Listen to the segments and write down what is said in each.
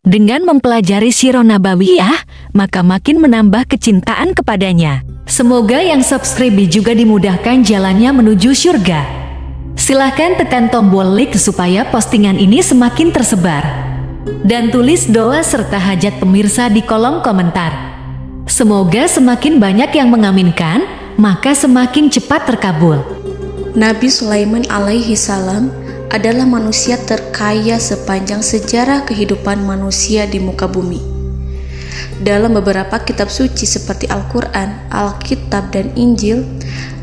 Dengan mempelajari Sirah Nabawiyah, maka makin menambah kecintaan kepadanya. Semoga yang subscribe juga dimudahkan jalannya menuju surga. Silahkan tekan tombol like supaya postingan ini semakin tersebar. Dan tulis doa serta hajat pemirsa di kolom komentar. Semoga semakin banyak yang mengaminkan, maka semakin cepat terkabul. Nabi Sulaiman alaihi salam adalah manusia terkaya sepanjang sejarah kehidupan manusia di muka bumi. Dalam beberapa kitab suci seperti Al-Quran, Alkitab, dan Injil,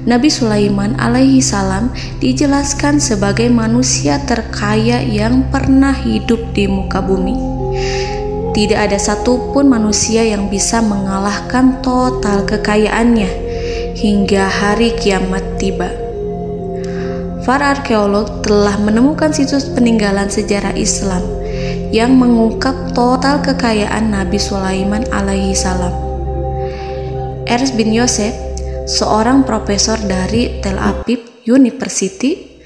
Nabi Sulaiman alaihi salam dijelaskan sebagai manusia terkaya yang pernah hidup di muka bumi. Tidak ada satupun manusia yang bisa mengalahkan total kekayaannya hingga hari kiamat tiba. Para arkeolog telah menemukan situs peninggalan sejarah Islam yang mengungkap total kekayaan Nabi Sulaiman alaihi salam. Ernst bin Yosef, seorang profesor dari Tel Aviv University,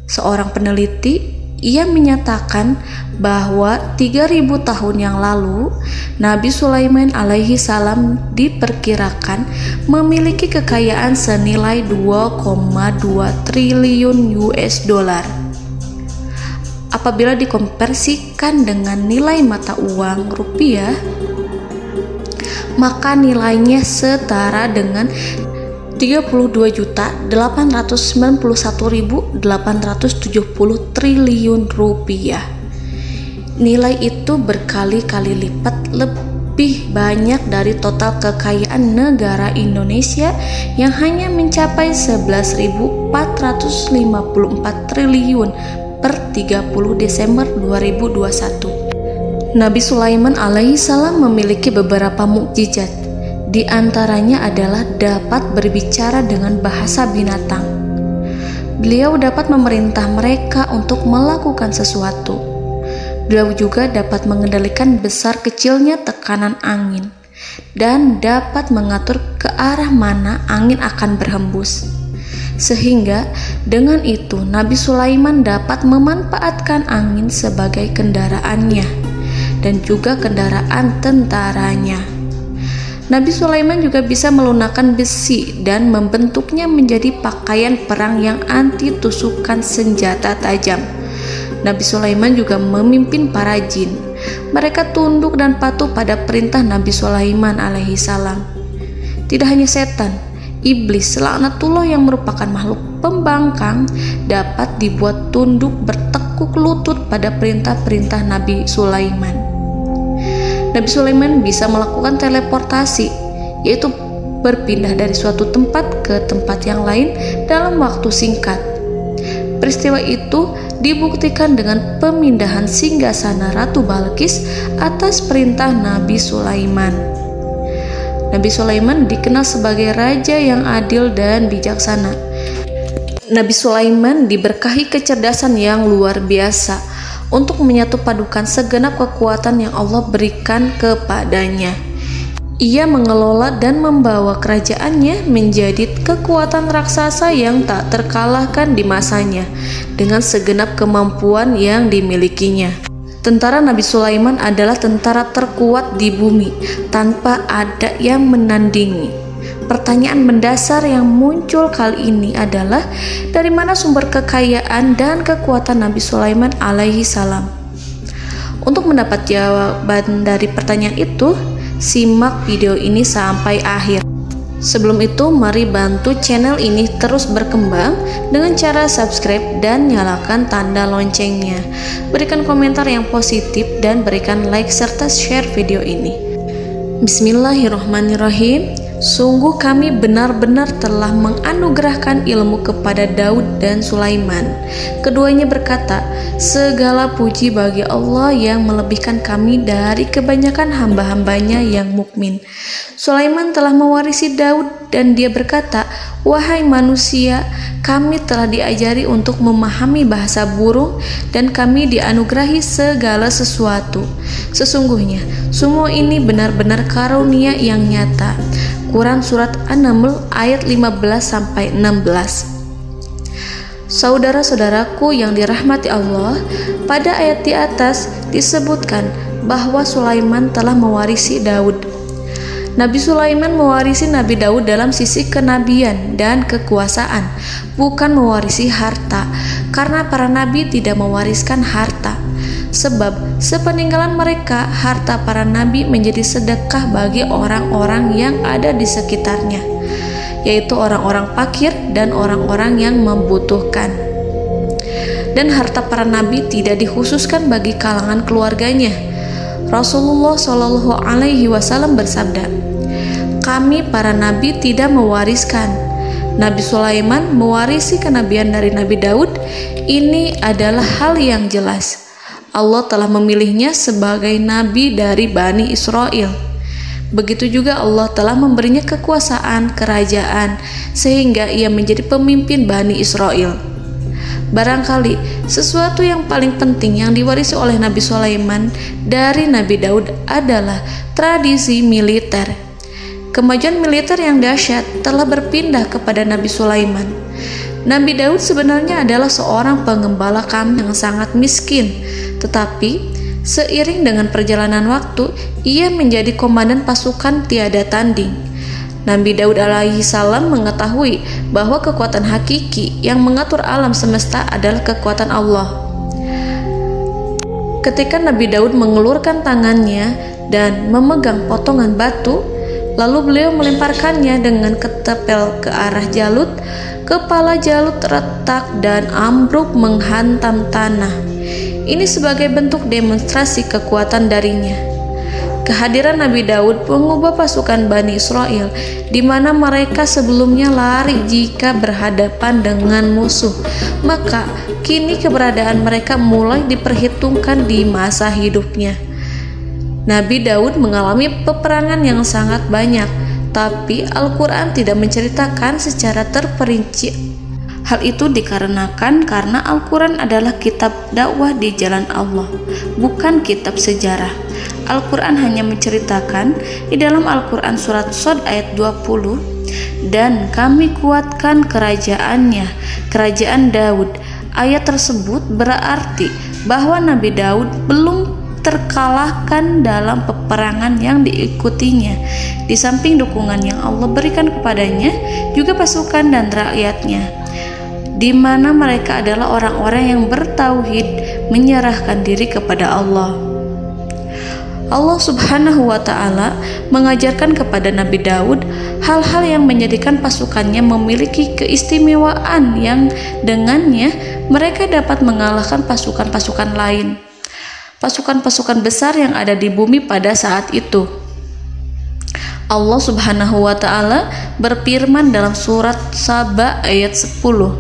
seorang peneliti, ia menyatakan bahwa 3000 tahun yang lalu Nabi Sulaiman alaihi salam diperkirakan memiliki kekayaan senilai 2,2 triliun US dollar. Apabila dikonversikan dengan nilai mata uang rupiah, maka nilainya setara dengan 32.891.870 triliun rupiah. Nilai itu berkali-kali lipat lebih banyak dari total kekayaan negara Indonesia yang hanya mencapai 11.454 triliun per 30 Desember 2021. Nabi Sulaiman alaihi salam memiliki beberapa mukjizat. Di antaranya adalah dapat berbicara dengan bahasa binatang. Beliau dapat memerintah mereka untuk melakukan sesuatu. Beliau juga dapat mengendalikan besar kecilnya tekanan angin dan dapat mengatur ke arah mana angin akan berhembus. Sehingga dengan itu Nabi Sulaiman dapat memanfaatkan angin sebagai kendaraannya dan juga kendaraan tentaranya. Nabi Sulaiman juga bisa melunakkan besi dan membentuknya menjadi pakaian perang yang anti tusukan senjata tajam. Nabi Sulaiman juga memimpin para jin. Mereka tunduk dan patuh pada perintah Nabi Sulaiman alaihi salam. Tidak hanya setan, iblis laknatullah yang merupakan makhluk pembangkang dapat dibuat tunduk bertekuk lutut pada perintah-perintah Nabi Sulaiman. Nabi Sulaiman bisa melakukan teleportasi, yaitu berpindah dari suatu tempat ke tempat yang lain dalam waktu singkat. Peristiwa itu dibuktikan dengan pemindahan singgasana Ratu Balqis atas perintah Nabi Sulaiman. Nabi Sulaiman dikenal sebagai raja yang adil dan bijaksana. Nabi Sulaiman diberkahi kecerdasan yang luar biasa untuk menyatu padukan segenap kekuatan yang Allah berikan kepadanya. Ia mengelola dan membawa kerajaannya menjadi kekuatan raksasa yang tak terkalahkan di masanya dengan segenap kemampuan yang dimilikinya. Tentara Nabi Sulaiman adalah tentara terkuat di bumi tanpa ada yang menandingi. Pertanyaan mendasar yang muncul kali ini adalah dari mana sumber kekayaan dan kekuatan Nabi Sulaiman alaihi salam? Untuk mendapat jawaban dari pertanyaan itu, simak video ini sampai akhir. Sebelum itu, mari bantu channel ini terus berkembang dengan cara subscribe dan nyalakan tanda loncengnya. Berikan komentar yang positif dan berikan like serta share video ini. Bismillahirrahmanirrahim. Sungguh kami benar-benar telah menganugerahkan ilmu kepada Daud dan Sulaiman. Keduanya berkata, segala puji bagi Allah yang melebihkan kami dari kebanyakan hamba-hambanya yang mukmin. Sulaiman telah mewarisi Daud dan dia berkata, wahai manusia, kami telah diajari untuk memahami bahasa burung dan kami dianugerahi segala sesuatu. Sesungguhnya, semua ini benar-benar karunia yang nyata. Quran Surat An-Naml ayat 15-16. Saudara-saudaraku yang dirahmati Allah, pada ayat di atas disebutkan bahwa Sulaiman telah mewarisi Daud. Nabi Sulaiman mewarisi Nabi Daud dalam sisi kenabian dan kekuasaan, bukan mewarisi harta, karena para nabi tidak mewariskan harta. Sebab sepeninggalan mereka, harta para nabi menjadi sedekah bagi orang-orang yang ada di sekitarnya, yaitu orang-orang fakir dan orang-orang yang membutuhkan. Dan harta para nabi tidak dikhususkan bagi kalangan keluarganya. Rasulullah Shallallahu Alaihi Wasallam bersabda, "Kami para nabi tidak mewariskan." Nabi Sulaiman mewarisi kenabian dari Nabi Daud. Ini adalah hal yang jelas. Allah telah memilihnya sebagai nabi dari Bani Israel. Begitu juga Allah telah memberinya kekuasaan kerajaan sehingga ia menjadi pemimpin Bani Israel. Barangkali sesuatu yang paling penting yang diwarisi oleh Nabi Sulaiman dari Nabi Daud adalah tradisi militer. Kemajuan militer yang dahsyat telah berpindah kepada Nabi Sulaiman. Nabi Daud sebenarnya adalah seorang pengembala kambing yang sangat miskin, tetapi seiring dengan perjalanan waktu, ia menjadi komandan pasukan tiada tanding. Nabi Daud alaihi salam mengetahui bahwa kekuatan hakiki yang mengatur alam semesta adalah kekuatan Allah. Ketika Nabi Daud mengulurkan tangannya dan memegang potongan batu, lalu beliau melemparkannya dengan ketepel ke arah Jalut, kepala Jalut retak dan ambruk menghantam tanah. Ini sebagai bentuk demonstrasi kekuatan darinya. Kehadiran Nabi Daud mengubah pasukan Bani Israel, di mana mereka sebelumnya lari jika berhadapan dengan musuh. Maka kini keberadaan mereka mulai diperhitungkan di masa hidupnya. Nabi Daud mengalami peperangan yang sangat banyak, tapi Al-Quran tidak menceritakan secara terperinci. Hal itu dikarenakan karena Al-Quran adalah kitab dakwah di jalan Allah, bukan kitab sejarah. Al-Quran hanya menceritakan di dalam Al-Quran surat Shad ayat 20, "Dan kami kuatkan kerajaannya, kerajaan Daud." Ayat tersebut berarti bahwa Nabi Daud belum terkalahkan dalam peperangan yang diikutinya. Di samping dukungan yang Allah berikan kepadanya, juga pasukan dan rakyatnya, di mana mereka adalah orang-orang yang bertauhid, menyerahkan diri kepada Allah. Allah Subhanahu wa Ta'ala mengajarkan kepada Nabi Daud hal-hal yang menjadikan pasukannya memiliki keistimewaan yang dengannya mereka dapat mengalahkan pasukan-pasukan lain, pasukan-pasukan besar yang ada di bumi pada saat itu. Allah Subhanahu wa Ta'ala berfirman dalam surat Saba ayat 10,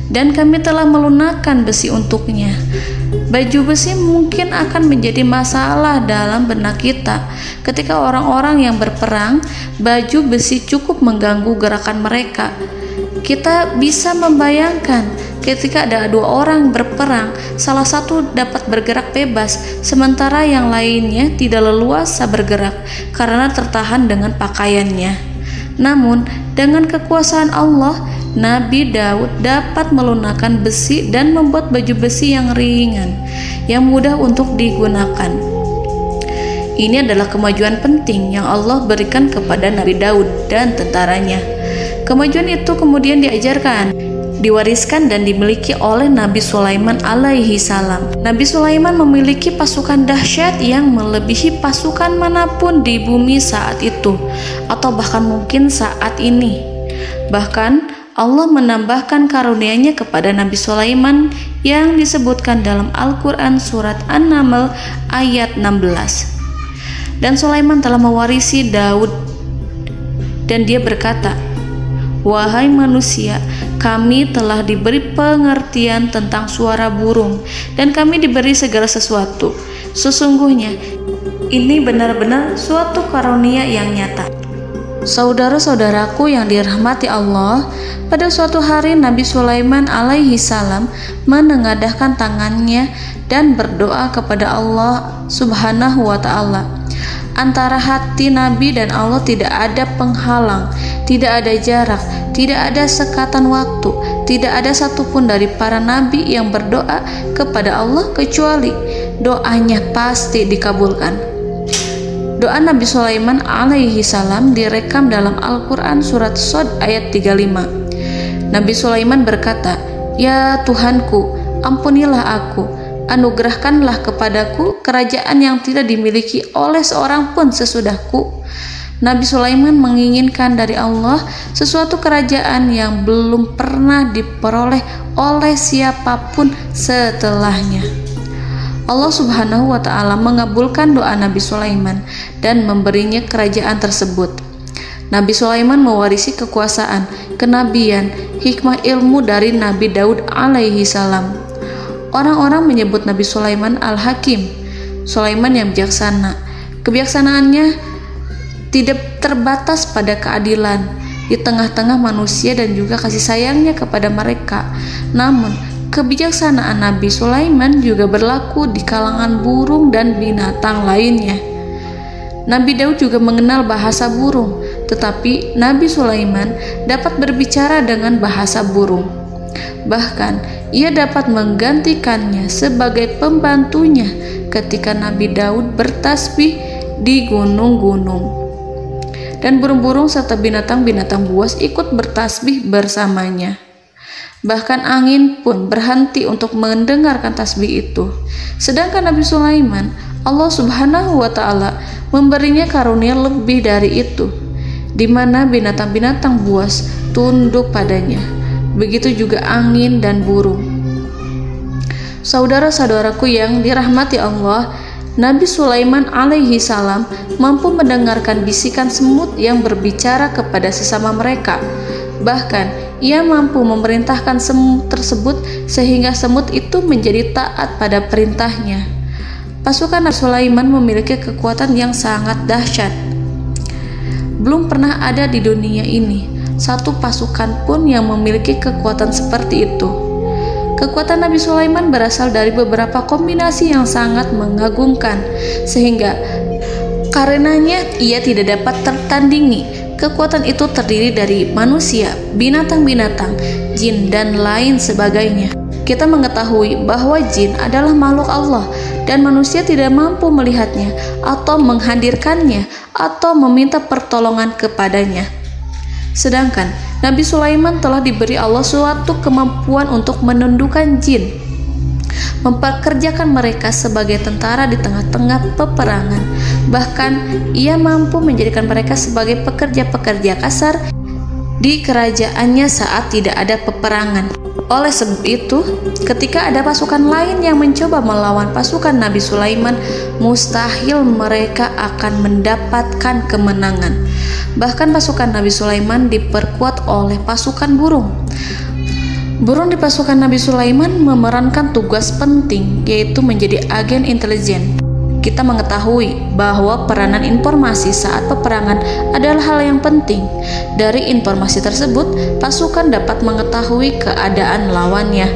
"Dan kami telah melunakkan besi untuknya." Baju besi mungkin akan menjadi masalah dalam benak kita. Ketika orang-orang yang berperang, baju besi cukup mengganggu gerakan mereka. Kita bisa membayangkan ketika ada dua orang berperang, salah satu dapat bergerak bebas, sementara yang lainnya tidak leluasa bergerak karena tertahan dengan pakaiannya. Namun, dengan kekuasaan Allah, Nabi Daud dapat melunakkan besi dan membuat baju besi yang ringan, yang mudah untuk digunakan. Ini adalah kemajuan penting yang Allah berikan kepada Nabi Daud dan tentaranya. Kemajuan itu kemudian diajarkan, diwariskan dan dimiliki oleh Nabi Sulaiman alaihi salam. Nabi Sulaiman memiliki pasukan dahsyat yang melebihi pasukan manapun di bumi saat itu, atau bahkan mungkin saat ini. Bahkan Allah menambahkan karunia-Nya kepada Nabi Sulaiman yang disebutkan dalam Al-Quran surat An-Naml ayat 16. "Dan Sulaiman telah mewarisi Daud, dan dia berkata, 'Wahai manusia, kami telah diberi pengertian tentang suara burung, dan kami diberi segala sesuatu. Sesungguhnya ini benar-benar suatu karunia yang nyata.'" Saudara-saudaraku yang dirahmati Allah, pada suatu hari Nabi Sulaiman alaihi salam menengadahkan tangannya dan berdoa kepada Allah Subhanahu wa Ta'ala. Antara hati Nabi dan Allah tidak ada penghalang, tidak ada jarak, tidak ada sekatan waktu, tidak ada satupun dari para nabi yang berdoa kepada Allah kecuali doanya pasti dikabulkan. Doa Nabi Sulaiman alaihi salam direkam dalam Al-Quran surat Shad ayat 35. Nabi Sulaiman berkata, "Ya Tuhanku, ampunilah aku, anugerahkanlah kepadaku kerajaan yang tidak dimiliki oleh seorang pun sesudahku." Nabi Sulaiman menginginkan dari Allah sesuatu kerajaan yang belum pernah diperoleh oleh siapapun setelahnya. Allah Subhanahu wa Ta'ala mengabulkan doa Nabi Sulaiman dan memberinya kerajaan tersebut. Nabi Sulaiman mewarisi kekuasaan, kenabian, hikmah ilmu dari Nabi Daud alaihi salam. Orang-orang menyebut Nabi Sulaiman Al-Hakim, Sulaiman yang bijaksana. Kebijaksanaannya tidak terbatas pada keadilan di tengah-tengah manusia dan juga kasih sayangnya kepada mereka. Namun, kebijaksanaan Nabi Sulaiman juga berlaku di kalangan burung dan binatang lainnya. Nabi Daud juga mengenal bahasa burung, tetapi Nabi Sulaiman dapat berbicara dengan bahasa burung. Bahkan, ia dapat menggantikannya sebagai pembantunya ketika Nabi Daud bertasbih di gunung-gunung. Dan burung-burung serta binatang-binatang buas ikut bertasbih bersamanya. Bahkan angin pun berhenti untuk mendengarkan tasbih itu. Sedangkan Nabi Sulaiman, Allah Subhanahu wa Ta'ala memberinya karunia lebih dari itu, di mana binatang-binatang buas tunduk padanya. Begitu juga angin dan burung. Saudara-saudaraku yang dirahmati Allah, Nabi Sulaiman alaihi salam mampu mendengarkan bisikan semut yang berbicara kepada sesama mereka. Bahkan, ia mampu memerintahkan semut tersebut sehingga semut itu menjadi taat pada perintahnya. Pasukan Nabi Sulaiman memiliki kekuatan yang sangat dahsyat. Belum pernah ada di dunia ini satu pasukan pun yang memiliki kekuatan seperti itu. Kekuatan Nabi Sulaiman berasal dari beberapa kombinasi yang sangat mengagumkan, sehingga karenanya ia tidak dapat tertandingi. Kekuatan itu terdiri dari manusia, binatang-binatang, jin, dan lain sebagainya. Kita mengetahui bahwa jin adalah makhluk Allah dan manusia tidak mampu melihatnya atau menghadirkannya atau meminta pertolongan kepadanya. Sedangkan Nabi Sulaiman telah diberi Allah suatu kemampuan untuk menundukkan jin, mempekerjakan mereka sebagai tentara di tengah-tengah peperangan. Bahkan ia mampu menjadikan mereka sebagai pekerja-pekerja kasar di kerajaannya saat tidak ada peperangan. Oleh sebab itu, ketika ada pasukan lain yang mencoba melawan pasukan Nabi Sulaiman, mustahil mereka akan mendapatkan kemenangan. Bahkan pasukan Nabi Sulaiman diperkuat oleh pasukan burung. Burung di pasukan Nabi Sulaiman memerankan tugas penting, yaitu menjadi agen intelijen. Kita mengetahui bahwa peranan informasi saat peperangan adalah hal yang penting. Dari informasi tersebut, pasukan dapat mengetahui keadaan lawannya.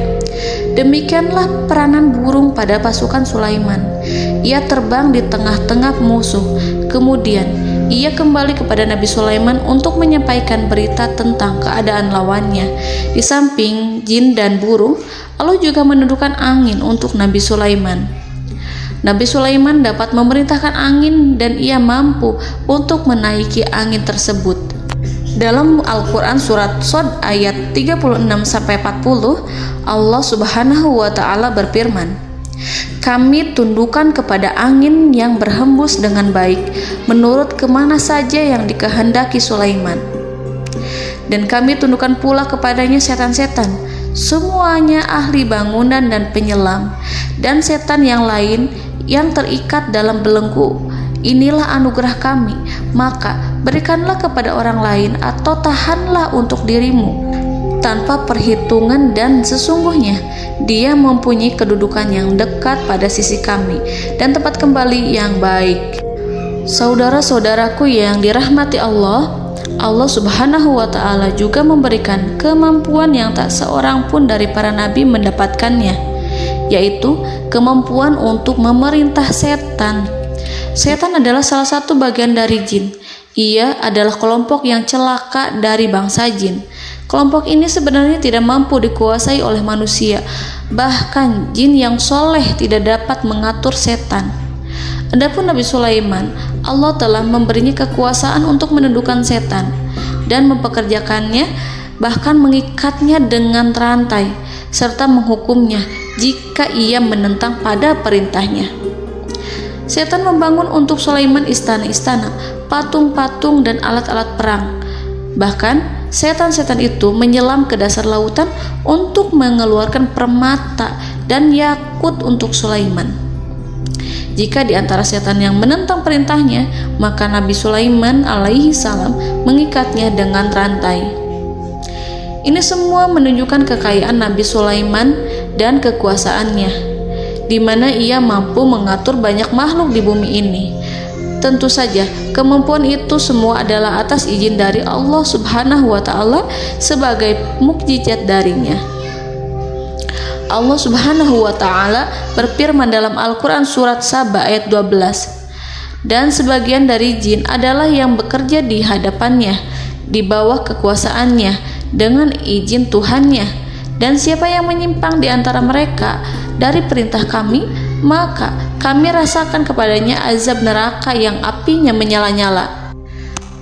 Demikianlah peranan burung pada pasukan Sulaiman. Ia terbang di tengah-tengah musuh. Kemudian, ia kembali kepada Nabi Sulaiman untuk menyampaikan berita tentang keadaan lawannya. Di samping jin dan burung, Allah juga menundukkan angin untuk Nabi Sulaiman. Nabi Sulaiman dapat memerintahkan angin dan ia mampu untuk menaiki angin tersebut. Dalam Al-Quran surat Shad ayat 36-40, Allah Subhanahu wa Ta'ala berfirman, "Kami tundukkan kepada angin yang berhembus dengan baik menurut kemana saja yang dikehendaki Sulaiman. Dan kami tundukkan pula kepadanya setan-setan, semuanya ahli bangunan dan penyelam, dan setan yang lain yang terikat dalam belenggu. Inilah anugerah kami, maka berikanlah kepada orang lain atau tahanlah untuk dirimu tanpa perhitungan, dan sesungguhnya dia mempunyai kedudukan yang dekat pada sisi kami dan tempat kembali yang baik." Saudara-saudaraku yang dirahmati Allah, Allah Subhanahu wa Ta'ala juga memberikan kemampuan yang tak seorang pun dari para nabi mendapatkannya, yaitu kemampuan untuk memerintah setan. Setan adalah salah satu bagian dari jin. Ia adalah kelompok yang celaka dari bangsa jin. Kelompok ini sebenarnya tidak mampu dikuasai oleh manusia, bahkan jin yang soleh tidak dapat mengatur setan. Adapun Nabi Sulaiman, Allah telah memberinya kekuasaan untuk menundukkan setan dan mempekerjakannya, bahkan mengikatnya dengan rantai serta menghukumnya jika ia menentang pada perintahnya. Setan membangun untuk Sulaiman istana-istana, patung-patung dan alat-alat perang. Bahkan setan-setan itu menyelam ke dasar lautan untuk mengeluarkan permata dan yakut untuk Sulaiman. Jika di antara setan yang menentang perintahnya, maka Nabi Sulaiman alaihi salam mengikatnya dengan rantai. Ini semua menunjukkan kekayaan Nabi Sulaiman dan kekuasaannya, di mana ia mampu mengatur banyak makhluk di bumi ini. Tentu saja, kemampuan itu semua adalah atas izin dari Allah Subhanahu wa Ta'ala sebagai mukjizat darinya. Allah Subhanahu wa Ta'ala berfirman dalam Al-Quran surat Saba ayat 12, dan sebagian dari jin adalah yang bekerja di hadapannya, di bawah kekuasaannya, dengan izin Tuhannya. Dan siapa yang menyimpang di antara mereka dari perintah kami, maka kami rasakan kepadanya azab neraka yang apinya menyala-nyala.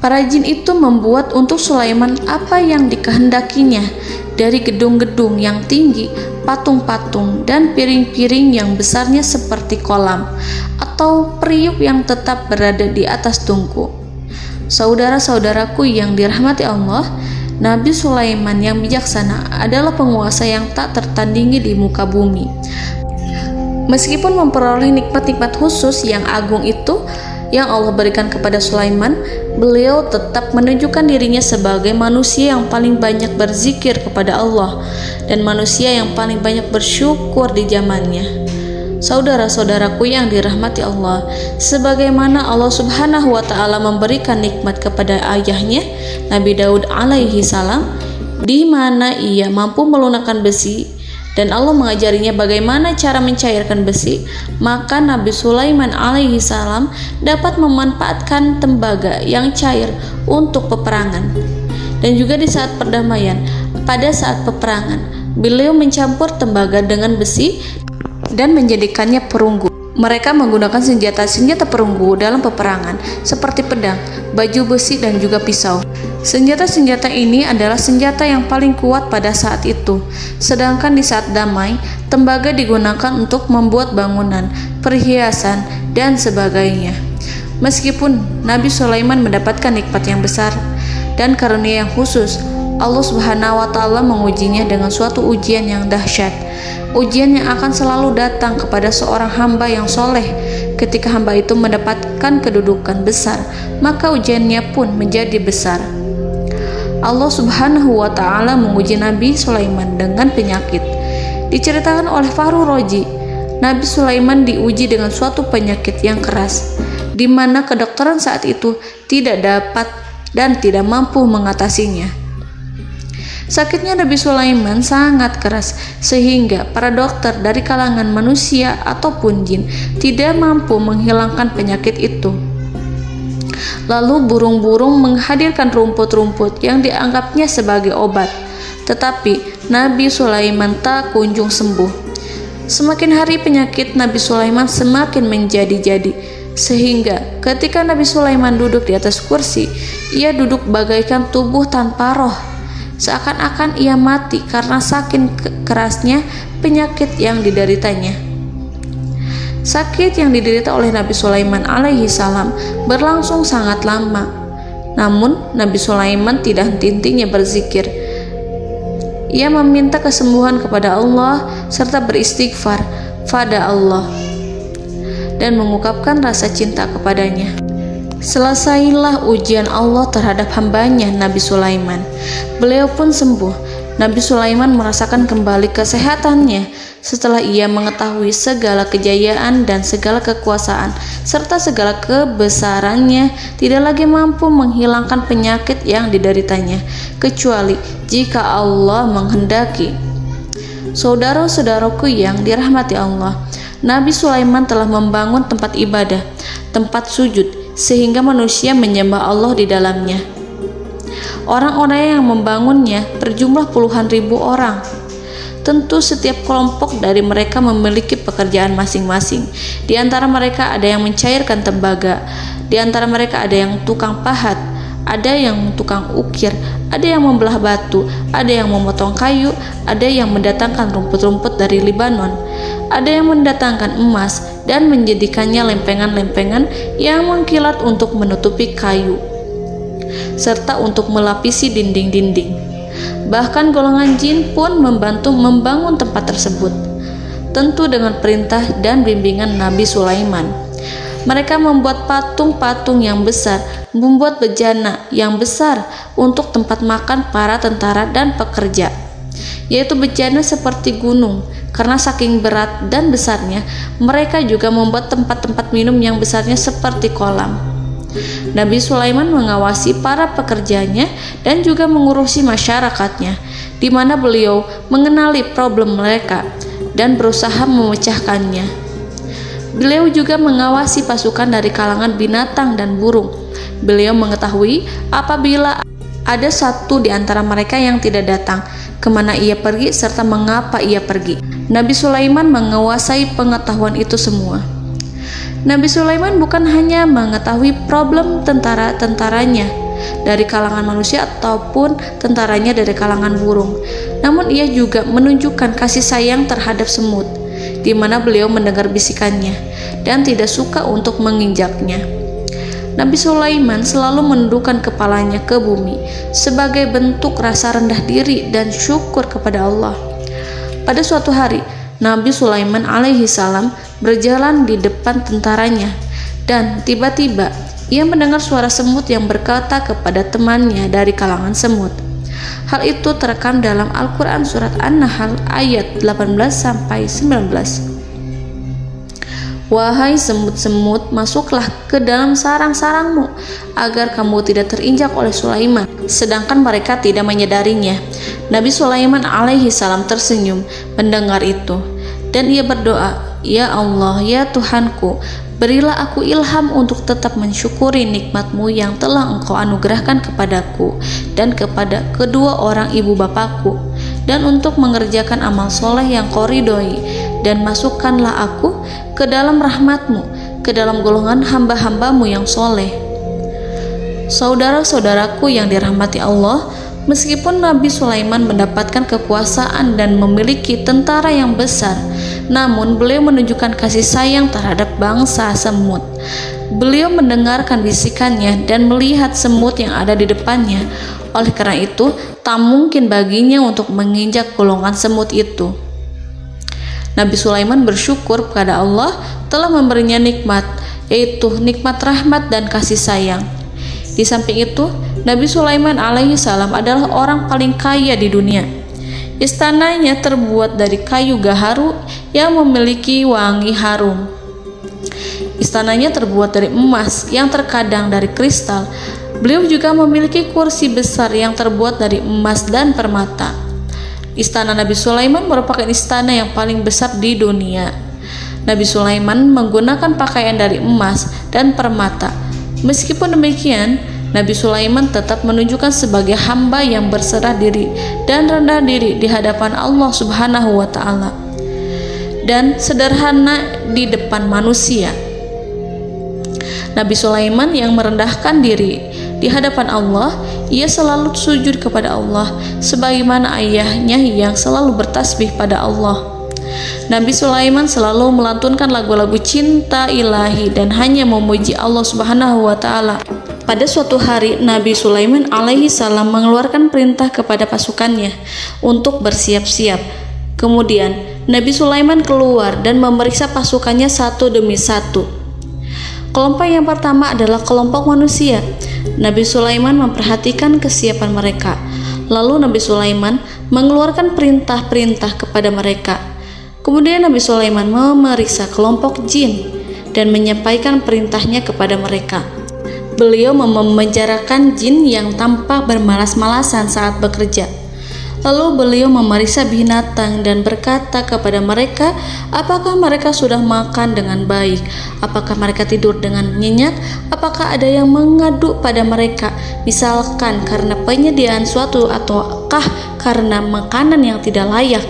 Para jin itu membuat untuk Sulaiman apa yang dikehendakinya, dari gedung-gedung yang tinggi, patung-patung, dan piring-piring yang besarnya seperti kolam, atau periuk yang tetap berada di atas tungku. Saudara-saudaraku yang dirahmati Allah, Nabi Sulaiman yang bijaksana adalah penguasa yang tak tertandingi di muka bumi. Meskipun memperoleh nikmat-nikmat khusus yang agung itu yang Allah berikan kepada Sulaiman, beliau tetap menunjukkan dirinya sebagai manusia yang paling banyak berzikir kepada Allah dan manusia yang paling banyak bersyukur di zamannya. Saudara-saudaraku yang dirahmati Allah, sebagaimana Allah Subhanahu wa Ta'ala memberikan nikmat kepada ayahnya Nabi Daud alaihi salam, di mana ia mampu melunakkan besi dan Allah mengajarinya bagaimana cara mencairkan besi, maka Nabi Sulaiman alaihi salam dapat memanfaatkan tembaga yang cair untuk peperangan. Dan juga di saat perdamaian, pada saat peperangan, beliau mencampur tembaga dengan besi dan menjadikannya perunggu. Mereka menggunakan senjata-senjata perunggu dalam peperangan seperti pedang, baju besi, dan juga pisau. Senjata-senjata ini adalah senjata yang paling kuat pada saat itu. Sedangkan di saat damai, tembaga digunakan untuk membuat bangunan, perhiasan, dan sebagainya. Meskipun Nabi Sulaiman mendapatkan nikmat yang besar dan karunia yang khusus, Allah Subhanahu wa Ta'ala mengujinya dengan suatu ujian yang dahsyat. Ujian yang akan selalu datang kepada seorang hamba yang soleh. Ketika hamba itu mendapatkan kedudukan besar, maka ujiannya pun menjadi besar. Allah Subhanahu wa Ta'ala menguji Nabi Sulaiman dengan penyakit. Diceritakan oleh Fahru Roji, Nabi Sulaiman diuji dengan suatu penyakit yang keras, di mana kedokteran saat itu tidak dapat dan tidak mampu mengatasinya. Sakitnya Nabi Sulaiman sangat keras sehingga para dokter dari kalangan manusia ataupun jin tidak mampu menghilangkan penyakit itu. Lalu burung-burung menghadirkan rumput-rumput yang dianggapnya sebagai obat, tetapi Nabi Sulaiman tak kunjung sembuh. Semakin hari penyakit Nabi Sulaiman semakin menjadi-jadi, sehingga ketika Nabi Sulaiman duduk di atas kursi, ia duduk bagaikan tubuh tanpa roh. Seakan-akan ia mati karena saking kerasnya penyakit yang dideritanya. Sakit yang diderita oleh Nabi Sulaiman alaihi salam berlangsung sangat lama. Namun Nabi Sulaiman tidak henti-hentinya berzikir. Ia meminta kesembuhan kepada Allah serta beristighfar pada Allah dan mengungkapkan rasa cinta kepadanya. Selesailah ujian Allah terhadap hambanya Nabi Sulaiman. Beliau pun sembuh. Nabi Sulaiman merasakan kembali kesehatannya setelah ia mengetahui segala kejayaan dan segala kekuasaan serta segala kebesarannya tidak lagi mampu menghilangkan penyakit yang dideritanya kecuali jika Allah menghendaki. Saudara-saudaraku yang dirahmati Allah, Nabi Sulaiman telah membangun tempat ibadah, tempat sujud, sehingga manusia menyembah Allah di dalamnya. Orang-orang yang membangunnya berjumlah puluhan ribu orang. Tentu setiap kelompok dari mereka memiliki pekerjaan masing-masing. Di antara mereka ada yang mencairkan tembaga, di antara mereka ada yang tukang pahat, ada yang tukang ukir, ada yang membelah batu, ada yang memotong kayu, ada yang mendatangkan rumput-rumput dari Libanon, ada yang mendatangkan emas dan menjadikannya lempengan-lempengan yang mengkilat untuk menutupi kayu, serta untuk melapisi dinding-dinding. Bahkan golongan jin pun membantu membangun tempat tersebut, tentu dengan perintah dan bimbingan Nabi Sulaiman. Mereka membuat patung-patung yang besar, membuat bejana yang besar untuk tempat makan para tentara dan pekerja, yaitu bejana seperti gunung. Karena saking berat dan besarnya, mereka juga membuat tempat-tempat minum yang besarnya seperti kolam. Nabi Sulaiman mengawasi para pekerjanya dan juga mengurusi masyarakatnya, di mana beliau mengenali problem mereka dan berusaha memecahkannya. Beliau juga mengawasi pasukan dari kalangan binatang dan burung. Beliau mengetahui apabila ada satu di antara mereka yang tidak datang, kemana ia pergi, serta mengapa ia pergi. Nabi Sulaiman menguasai pengetahuan itu semua. Nabi Sulaiman bukan hanya mengetahui problem tentara-tentaranya dari kalangan manusia ataupun tentaranya dari kalangan burung, namun ia juga menunjukkan kasih sayang terhadap semut, di mana beliau mendengar bisikannya dan tidak suka untuk menginjaknya. Nabi Sulaiman selalu menundukkan kepalanya ke bumi sebagai bentuk rasa rendah diri dan syukur kepada Allah. Pada suatu hari, Nabi Sulaiman alaihi salam berjalan di depan tentaranya dan tiba-tiba ia mendengar suara semut yang berkata kepada temannya dari kalangan semut. Hal itu terekam dalam Al-Quran surat An-Nahl ayat 18-19. Wahai semut-semut, masuklah ke dalam sarang-sarangmu agar kamu tidak terinjak oleh Sulaiman. Sedangkan mereka tidak menyadarinya. Nabi Sulaiman alaihi salam tersenyum mendengar itu dan ia berdoa, Ya Allah, ya Tuhanku, berilah aku ilham untuk tetap mensyukuri nikmat-Mu yang telah Engkau anugerahkan kepadaku dan kepada kedua orang ibu bapakku, dan untuk mengerjakan amal soleh yang Kau ridhoi, dan masukkanlah aku ke dalam rahmat-Mu, ke dalam golongan hamba-hamba-Mu yang soleh. Saudara-saudaraku yang dirahmati Allah, meskipun Nabi Sulaiman mendapatkan kekuasaan dan memiliki tentara yang besar, namun beliau menunjukkan kasih sayang terhadap bangsa semut. Beliau mendengarkan bisikannya dan melihat semut yang ada di depannya. Oleh karena itu, tak mungkin baginya untuk menginjak golongan semut itu. Nabi Sulaiman bersyukur kepada Allah telah memberinya nikmat, yaitu nikmat rahmat dan kasih sayang. Di samping itu, Nabi Sulaiman alaihi salam adalah orang paling kaya di dunia. Istananya terbuat dari kayu gaharu yang memiliki wangi harum. Istananya terbuat dari emas yang terkadang dari kristal. Beliau juga memiliki kursi besar yang terbuat dari emas dan permata. Istana Nabi Sulaiman merupakan istana yang paling besar di dunia. Nabi Sulaiman menggunakan pakaian dari emas dan permata. Meskipun demikian, Nabi Sulaiman tetap menunjukkan sebagai hamba yang berserah diri dan rendah diri di hadapan Allah Subhanahu wa Ta'ala, dan sederhana di depan manusia. Nabi Sulaiman yang merendahkan diri di hadapan Allah, ia selalu sujud kepada Allah sebagaimana ayahnya yang selalu bertasbih pada Allah. Nabi Sulaiman selalu melantunkan lagu-lagu cinta ilahi dan hanya memuji Allah Subhanahu wa Ta'ala. Pada suatu hari, Nabi Sulaiman alaihi salam mengeluarkan perintah kepada pasukannya untuk bersiap-siap. Kemudian Nabi Sulaiman keluar dan memeriksa pasukannya satu demi satu. Kelompok yang pertama adalah kelompok manusia. Nabi Sulaiman memperhatikan kesiapan mereka. Lalu Nabi Sulaiman mengeluarkan perintah-perintah kepada mereka. Kemudian Nabi Sulaiman memeriksa kelompok jin dan menyampaikan perintahnya kepada mereka. Beliau memenjarakan jin yang tampak bermalas-malasan saat bekerja. Lalu beliau memeriksa binatang dan berkata kepada mereka, apakah mereka sudah makan dengan baik? Apakah mereka tidur dengan nyenyak? Apakah ada yang mengadu pada mereka, misalkan karena penyediaan suatu ataukah karena makanan yang tidak layak?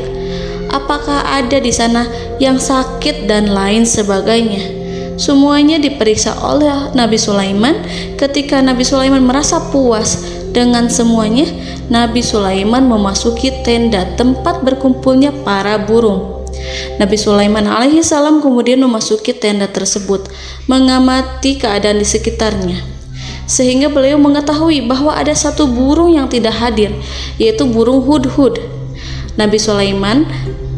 Apakah ada di sana yang sakit dan lain sebagainya? Semuanya diperiksa oleh Nabi Sulaiman. Ketika Nabi Sulaiman merasa puas dengan semuanya, Nabi Sulaiman memasuki tenda tempat berkumpulnya para burung. Nabi Sulaiman alaihissalam kemudian memasuki tenda tersebut, mengamati keadaan di sekitarnya, sehingga beliau mengetahui bahwa ada satu burung yang tidak hadir, yaitu burung hudhud. Nabi Sulaiman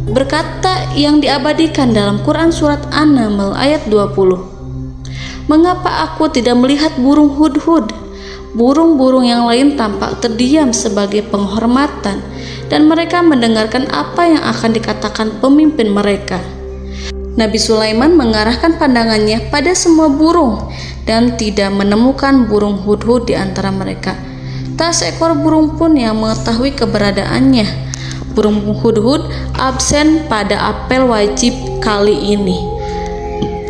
berkata yang diabadikan dalam Quran surat An-Naml ayat 20. Mengapa aku tidak melihat burung hudhud? Burung-burung yang lain tampak terdiam sebagai penghormatan, dan mereka mendengarkan apa yang akan dikatakan pemimpin mereka. Nabi Sulaiman mengarahkan pandangannya pada semua burung dan tidak menemukan burung hudhud di antara mereka. Tak seekor burung pun yang mengetahui keberadaannya. Burung hudhud absen pada apel wajib kali ini.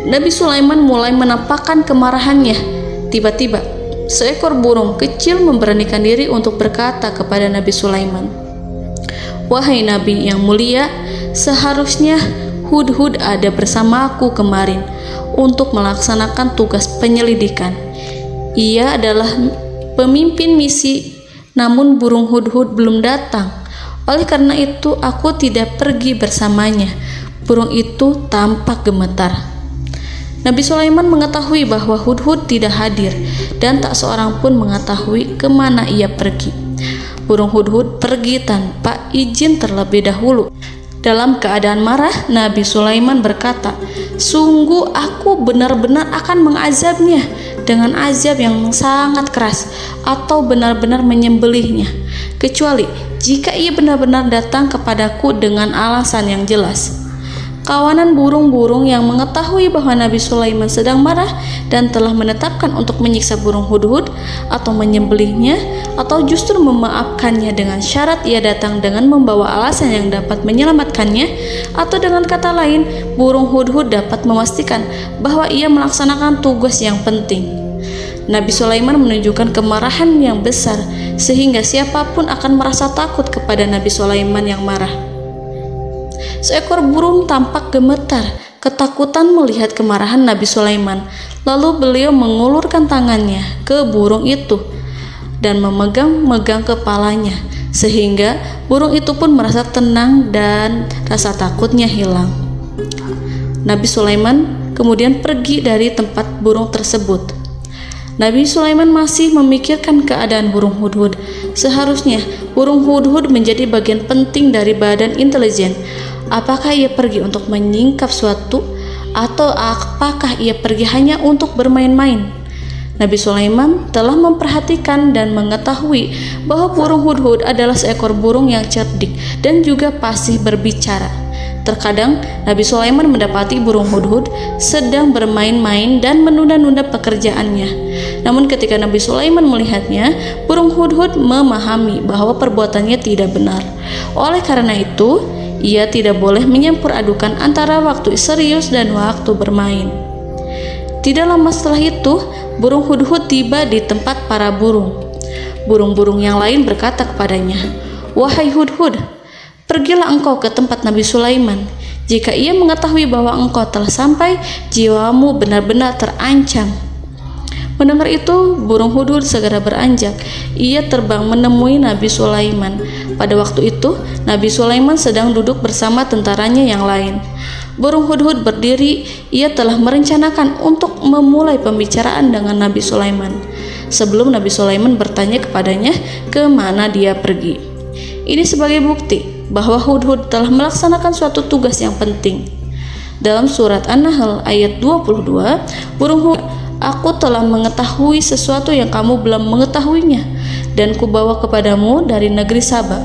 Nabi Sulaiman mulai menampakkan kemarahannya. Tiba-tiba seekor burung kecil memberanikan diri untuk berkata kepada Nabi Sulaiman, "Wahai Nabi yang mulia, seharusnya hudhud ada bersamaku kemarin untuk melaksanakan tugas penyelidikan. Ia adalah pemimpin misi, namun burung hudhud belum datang. Oleh karena itu aku tidak pergi bersamanya." Burung itu tampak gemetar. Nabi Sulaiman mengetahui bahwa hudhud tidak hadir dan tak seorang pun mengetahui kemana ia pergi. Burung hudhud pergi tanpa izin terlebih dahulu. Dalam keadaan marah, Nabi Sulaiman berkata, "Sungguh aku benar-benar akan mengazabnya dengan azab yang sangat keras atau benar-benar menyembelihnya, kecuali jika ia benar-benar datang kepadaku dengan alasan yang jelas." Kawanan burung-burung yang mengetahui bahwa Nabi Sulaiman sedang marah dan telah menetapkan untuk menyiksa burung hudhud atau menyembelihnya atau justru memaafkannya dengan syarat ia datang dengan membawa alasan yang dapat menyelamatkannya, atau dengan kata lain, burung hudhud dapat memastikan bahwa ia melaksanakan tugas yang penting. Nabi Sulaiman menunjukkan kemarahan yang besar sehingga siapapun akan merasa takut kepada Nabi Sulaiman yang marah. Seekor burung tampak gemetar, ketakutan melihat kemarahan Nabi Sulaiman. Lalu beliau mengulurkan tangannya ke burung itu dan memegang-megang kepalanya, sehingga burung itu pun merasa tenang dan rasa takutnya hilang. Nabi Sulaiman kemudian pergi dari tempat burung tersebut. Nabi Sulaiman masih memikirkan keadaan burung hudhud. Seharusnya burung hudhud menjadi bagian penting dari badan intelijen. Apakah ia pergi untuk menyingkap suatu, atau apakah ia pergi hanya untuk bermain-main? Nabi Sulaiman telah memperhatikan dan mengetahui bahwa burung hudhud adalah seekor burung yang cerdik dan juga fasih berbicara. Terkadang Nabi Sulaiman mendapati burung hudhud sedang bermain-main dan menunda-nunda pekerjaannya. Namun ketika Nabi Sulaiman melihatnya, burung hudhud memahami bahwa perbuatannya tidak benar. Oleh karena itu, ia tidak boleh menyampur adukan antara waktu serius dan waktu bermain. Tidak lama setelah itu, burung hudhud tiba di tempat para burung. Burung-burung yang lain berkata kepadanya, "Wahai hudhud, pergilah engkau ke tempat Nabi Sulaiman. Jika ia mengetahui bahwa engkau telah sampai, jiwamu benar-benar terancam." Mendengar itu, burung hudhud segera beranjak. Ia terbang menemui Nabi Sulaiman. Pada waktu itu, Nabi Sulaiman sedang duduk bersama tentaranya yang lain. Burung hudhud berdiri. Ia telah merencanakan untuk memulai pembicaraan dengan Nabi Sulaiman sebelum Nabi Sulaiman bertanya kepadanya kemana dia pergi. Ini sebagai bukti bahwa hudhud telah melaksanakan suatu tugas yang penting. Dalam surat An-Nahl ayat 22, burung hudhud, "Aku telah mengetahui sesuatu yang kamu belum mengetahuinya, dan kubawa kepadamu dari negeri Saba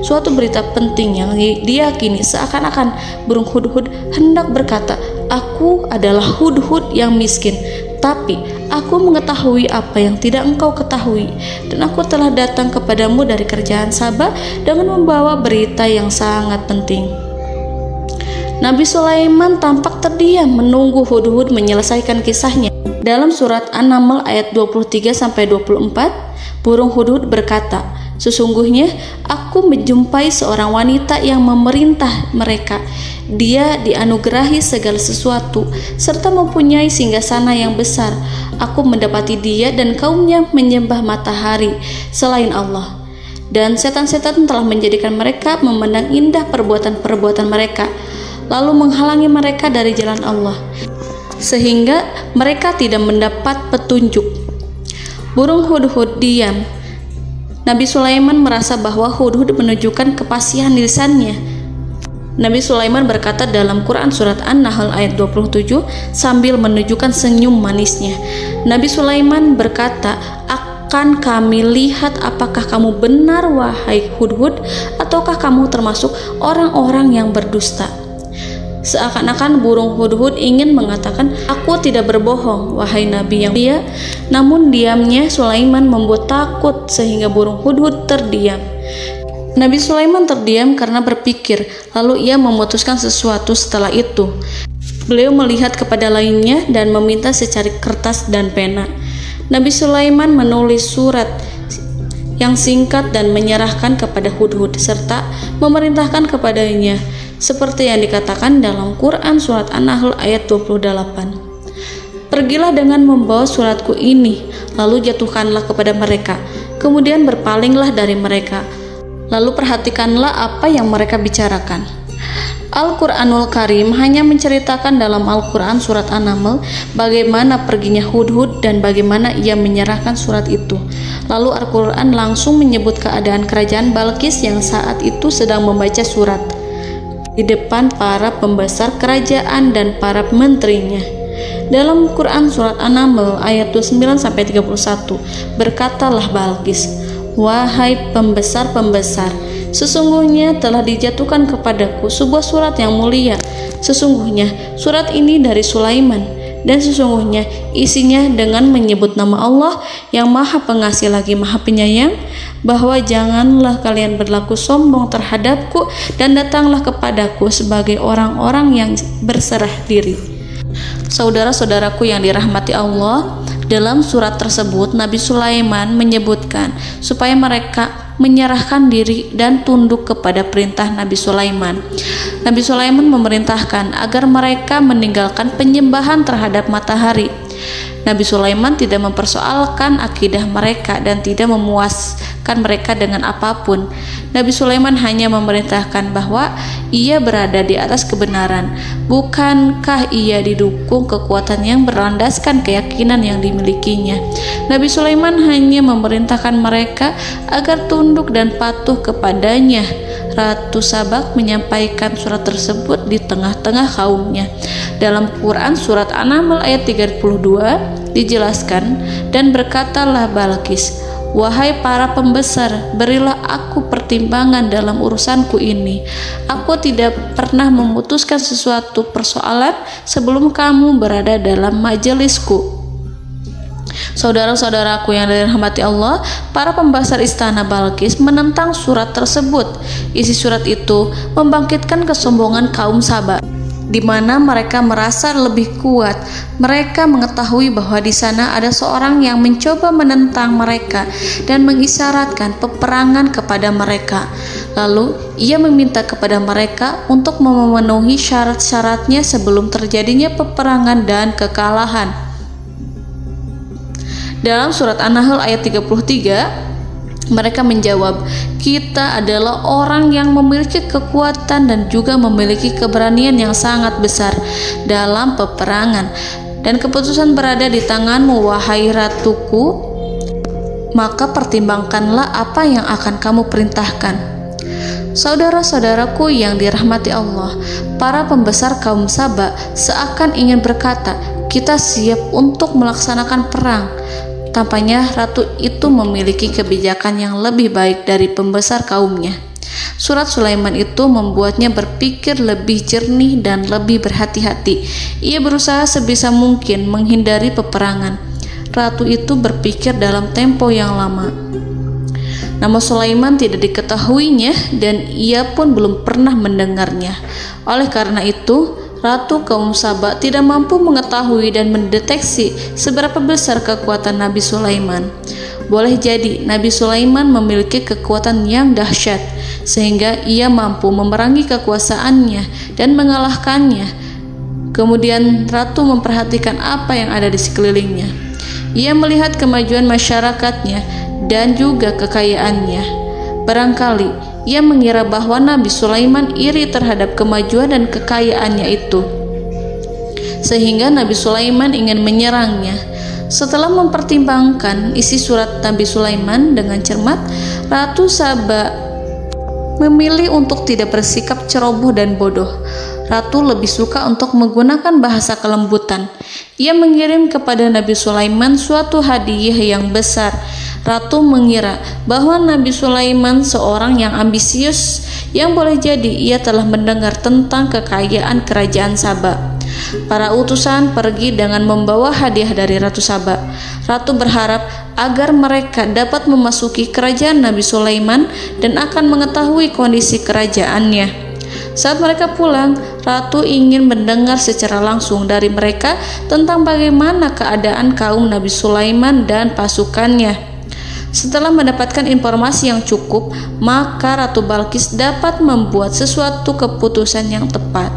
suatu berita penting yang diyakini." Seakan-akan burung hudhud hendak berkata, "Aku adalah hudhud yang miskin, tapi Aku mengetahui apa yang tidak engkau ketahui, dan aku telah datang kepadamu dari kerajaan Saba dengan membawa berita yang sangat penting. Nabi Sulaiman tampak terdiam menunggu Hudhud menyelesaikan kisahnya. Dalam surat An-Naml ayat 23-24, burung Hudhud berkata, "Sesungguhnya aku menjumpai seorang wanita yang memerintah mereka. Dia dianugerahi segala sesuatu serta mempunyai singgasana yang besar. Aku mendapati dia dan kaumnya menyembah matahari selain Allah. Dan setan-setan telah menjadikan mereka memandang indah perbuatan-perbuatan mereka, lalu menghalangi mereka dari jalan Allah, sehingga mereka tidak mendapat petunjuk." Burung Hudhud diam. Nabi Sulaiman merasa bahwa Hudhud menunjukkan kepasihan lisannya. Nabi Sulaiman berkata dalam Quran surat An-Nahl ayat 27 sambil menunjukkan senyum manisnya. Nabi Sulaiman berkata, "Akan kami lihat apakah kamu benar wahai Hudhud, ataukah kamu termasuk orang-orang yang berdusta." Seakan-akan burung Hudhud ingin mengatakan, "Aku tidak berbohong, wahai Nabi yang mulia." Namun diamnya Sulaiman membuat takut sehingga burung Hudhud terdiam. Nabi Sulaiman terdiam karena berpikir, lalu ia memutuskan sesuatu setelah itu. Beliau melihat kepada lainnya dan meminta secari kertas dan pena. Nabi Sulaiman menulis surat yang singkat dan menyerahkan kepada Hudhud serta memerintahkan kepadanya seperti yang dikatakan dalam Quran surat An-Nahl ayat 28. "Pergilah dengan membawa suratku ini, lalu jatuhkanlah kepada mereka, kemudian berpalinglah dari mereka, lalu perhatikanlah apa yang mereka bicarakan." Al-Quranul Karim hanya menceritakan dalam Al-Quran surat An-Naml bagaimana perginya Hudhud dan bagaimana ia menyerahkan surat itu. Lalu Al-Quran langsung menyebut keadaan kerajaan Balqis yang saat itu sedang membaca surat di depan para pembesar kerajaan dan para menterinya. Dalam Quran surat An-Naml ayat 29-31, berkatalah Balqis, "Wahai pembesar-pembesar, sesungguhnya telah dijatuhkan kepadaku sebuah surat yang mulia. Sesungguhnya surat ini dari Sulaiman, dan sesungguhnya isinya dengan menyebut nama Allah yang Maha Pengasih lagi Maha Penyayang, bahwa janganlah kalian berlaku sombong terhadapku dan datanglah kepadaku sebagai orang-orang yang berserah diri." Saudara-saudaraku yang dirahmati Allah, dalam surat tersebut Nabi Sulaiman menyebutkan supaya mereka menyerahkan diri dan tunduk kepada perintah Nabi Sulaiman. Nabi Sulaiman memerintahkan agar mereka meninggalkan penyembahan terhadap matahari. Nabi Sulaiman tidak mempersoalkan akidah mereka dan tidak memuaskan mereka dengan apapun. Nabi Sulaiman hanya memerintahkan bahwa ia berada di atas kebenaran. Bukankah ia didukung kekuatan yang berlandaskan keyakinan yang dimilikinya? Nabi Sulaiman hanya memerintahkan mereka agar tunduk dan patuh kepadanya. Ratu Sabak menyampaikan surat tersebut di tengah-tengah kaumnya. Dalam Quran surat An-Naml ayat 32 dijelaskan, "Dan berkatalah Balqis, wahai para pembesar, berilah aku pertimbangan dalam urusanku ini. Aku tidak pernah memutuskan sesuatu persoalan sebelum kamu berada dalam majelisku." Saudara-saudaraku yang dirahmati Allah, para pembesar istana Balqis menentang surat tersebut. Isi surat itu membangkitkan kesombongan kaum Saba, di mana mereka merasa lebih kuat. Mereka mengetahui bahwa di sana ada seorang yang mencoba menentang mereka dan mengisyaratkan peperangan kepada mereka. Lalu ia meminta kepada mereka untuk memenuhi syarat-syaratnya sebelum terjadinya peperangan dan kekalahan. Dalam surat An-Nahl ayat 33, mereka menjawab, "Kita adalah orang yang memiliki kekuatan dan juga memiliki keberanian yang sangat besar dalam peperangan, dan keputusan berada di tanganmu, wahai ratuku. Maka pertimbangkanlah apa yang akan kamu perintahkan." Saudara-saudaraku yang dirahmati Allah, para pembesar kaum Saba seakan ingin berkata, "Kita siap untuk melaksanakan perang." Tampaknya ratu itu memiliki kebijakan yang lebih baik dari pembesar kaumnya. Surat Sulaiman itu membuatnya berpikir lebih jernih dan lebih berhati-hati. Ia berusaha sebisa mungkin menghindari peperangan. ratu itu berpikir dalam tempo yang lama. Nama Sulaiman tidak diketahuinya dan ia pun belum pernah mendengarnya. Oleh karena itu, Ratu kaum Saba tidak mampu mengetahui dan mendeteksi seberapa besar kekuatan Nabi Sulaiman. Boleh jadi Nabi Sulaiman memiliki kekuatan yang dahsyat, sehingga ia mampu memerangi kekuasaannya dan mengalahkannya. Kemudian Ratu memperhatikan apa yang ada di sekelilingnya. Ia melihat kemajuan masyarakatnya dan juga kekayaannya. Barangkali ia mengira bahwa Nabi Sulaiman iri terhadap kemajuan dan kekayaannya itu, sehingga Nabi Sulaiman ingin menyerangnya. Setelah mempertimbangkan isi surat Nabi Sulaiman dengan cermat, Ratu Saba memilih untuk tidak bersikap ceroboh dan bodoh. Ratu lebih suka untuk menggunakan bahasa kelembutan. Ia mengirim kepada Nabi Sulaiman suatu hadiah yang besar. Ratu mengira bahwa Nabi Sulaiman seorang yang ambisius, yang boleh jadi ia telah mendengar tentang kekayaan kerajaan Saba. Para utusan pergi dengan membawa hadiah dari Ratu Saba. Ratu berharap agar mereka dapat memasuki kerajaan Nabi Sulaiman dan akan mengetahui kondisi kerajaannya. Saat mereka pulang, Ratu ingin mendengar secara langsung dari mereka tentang bagaimana keadaan kaum Nabi Sulaiman dan pasukannya. Setelah mendapatkan informasi yang cukup, maka Ratu Balqis dapat membuat sesuatu keputusan yang tepat.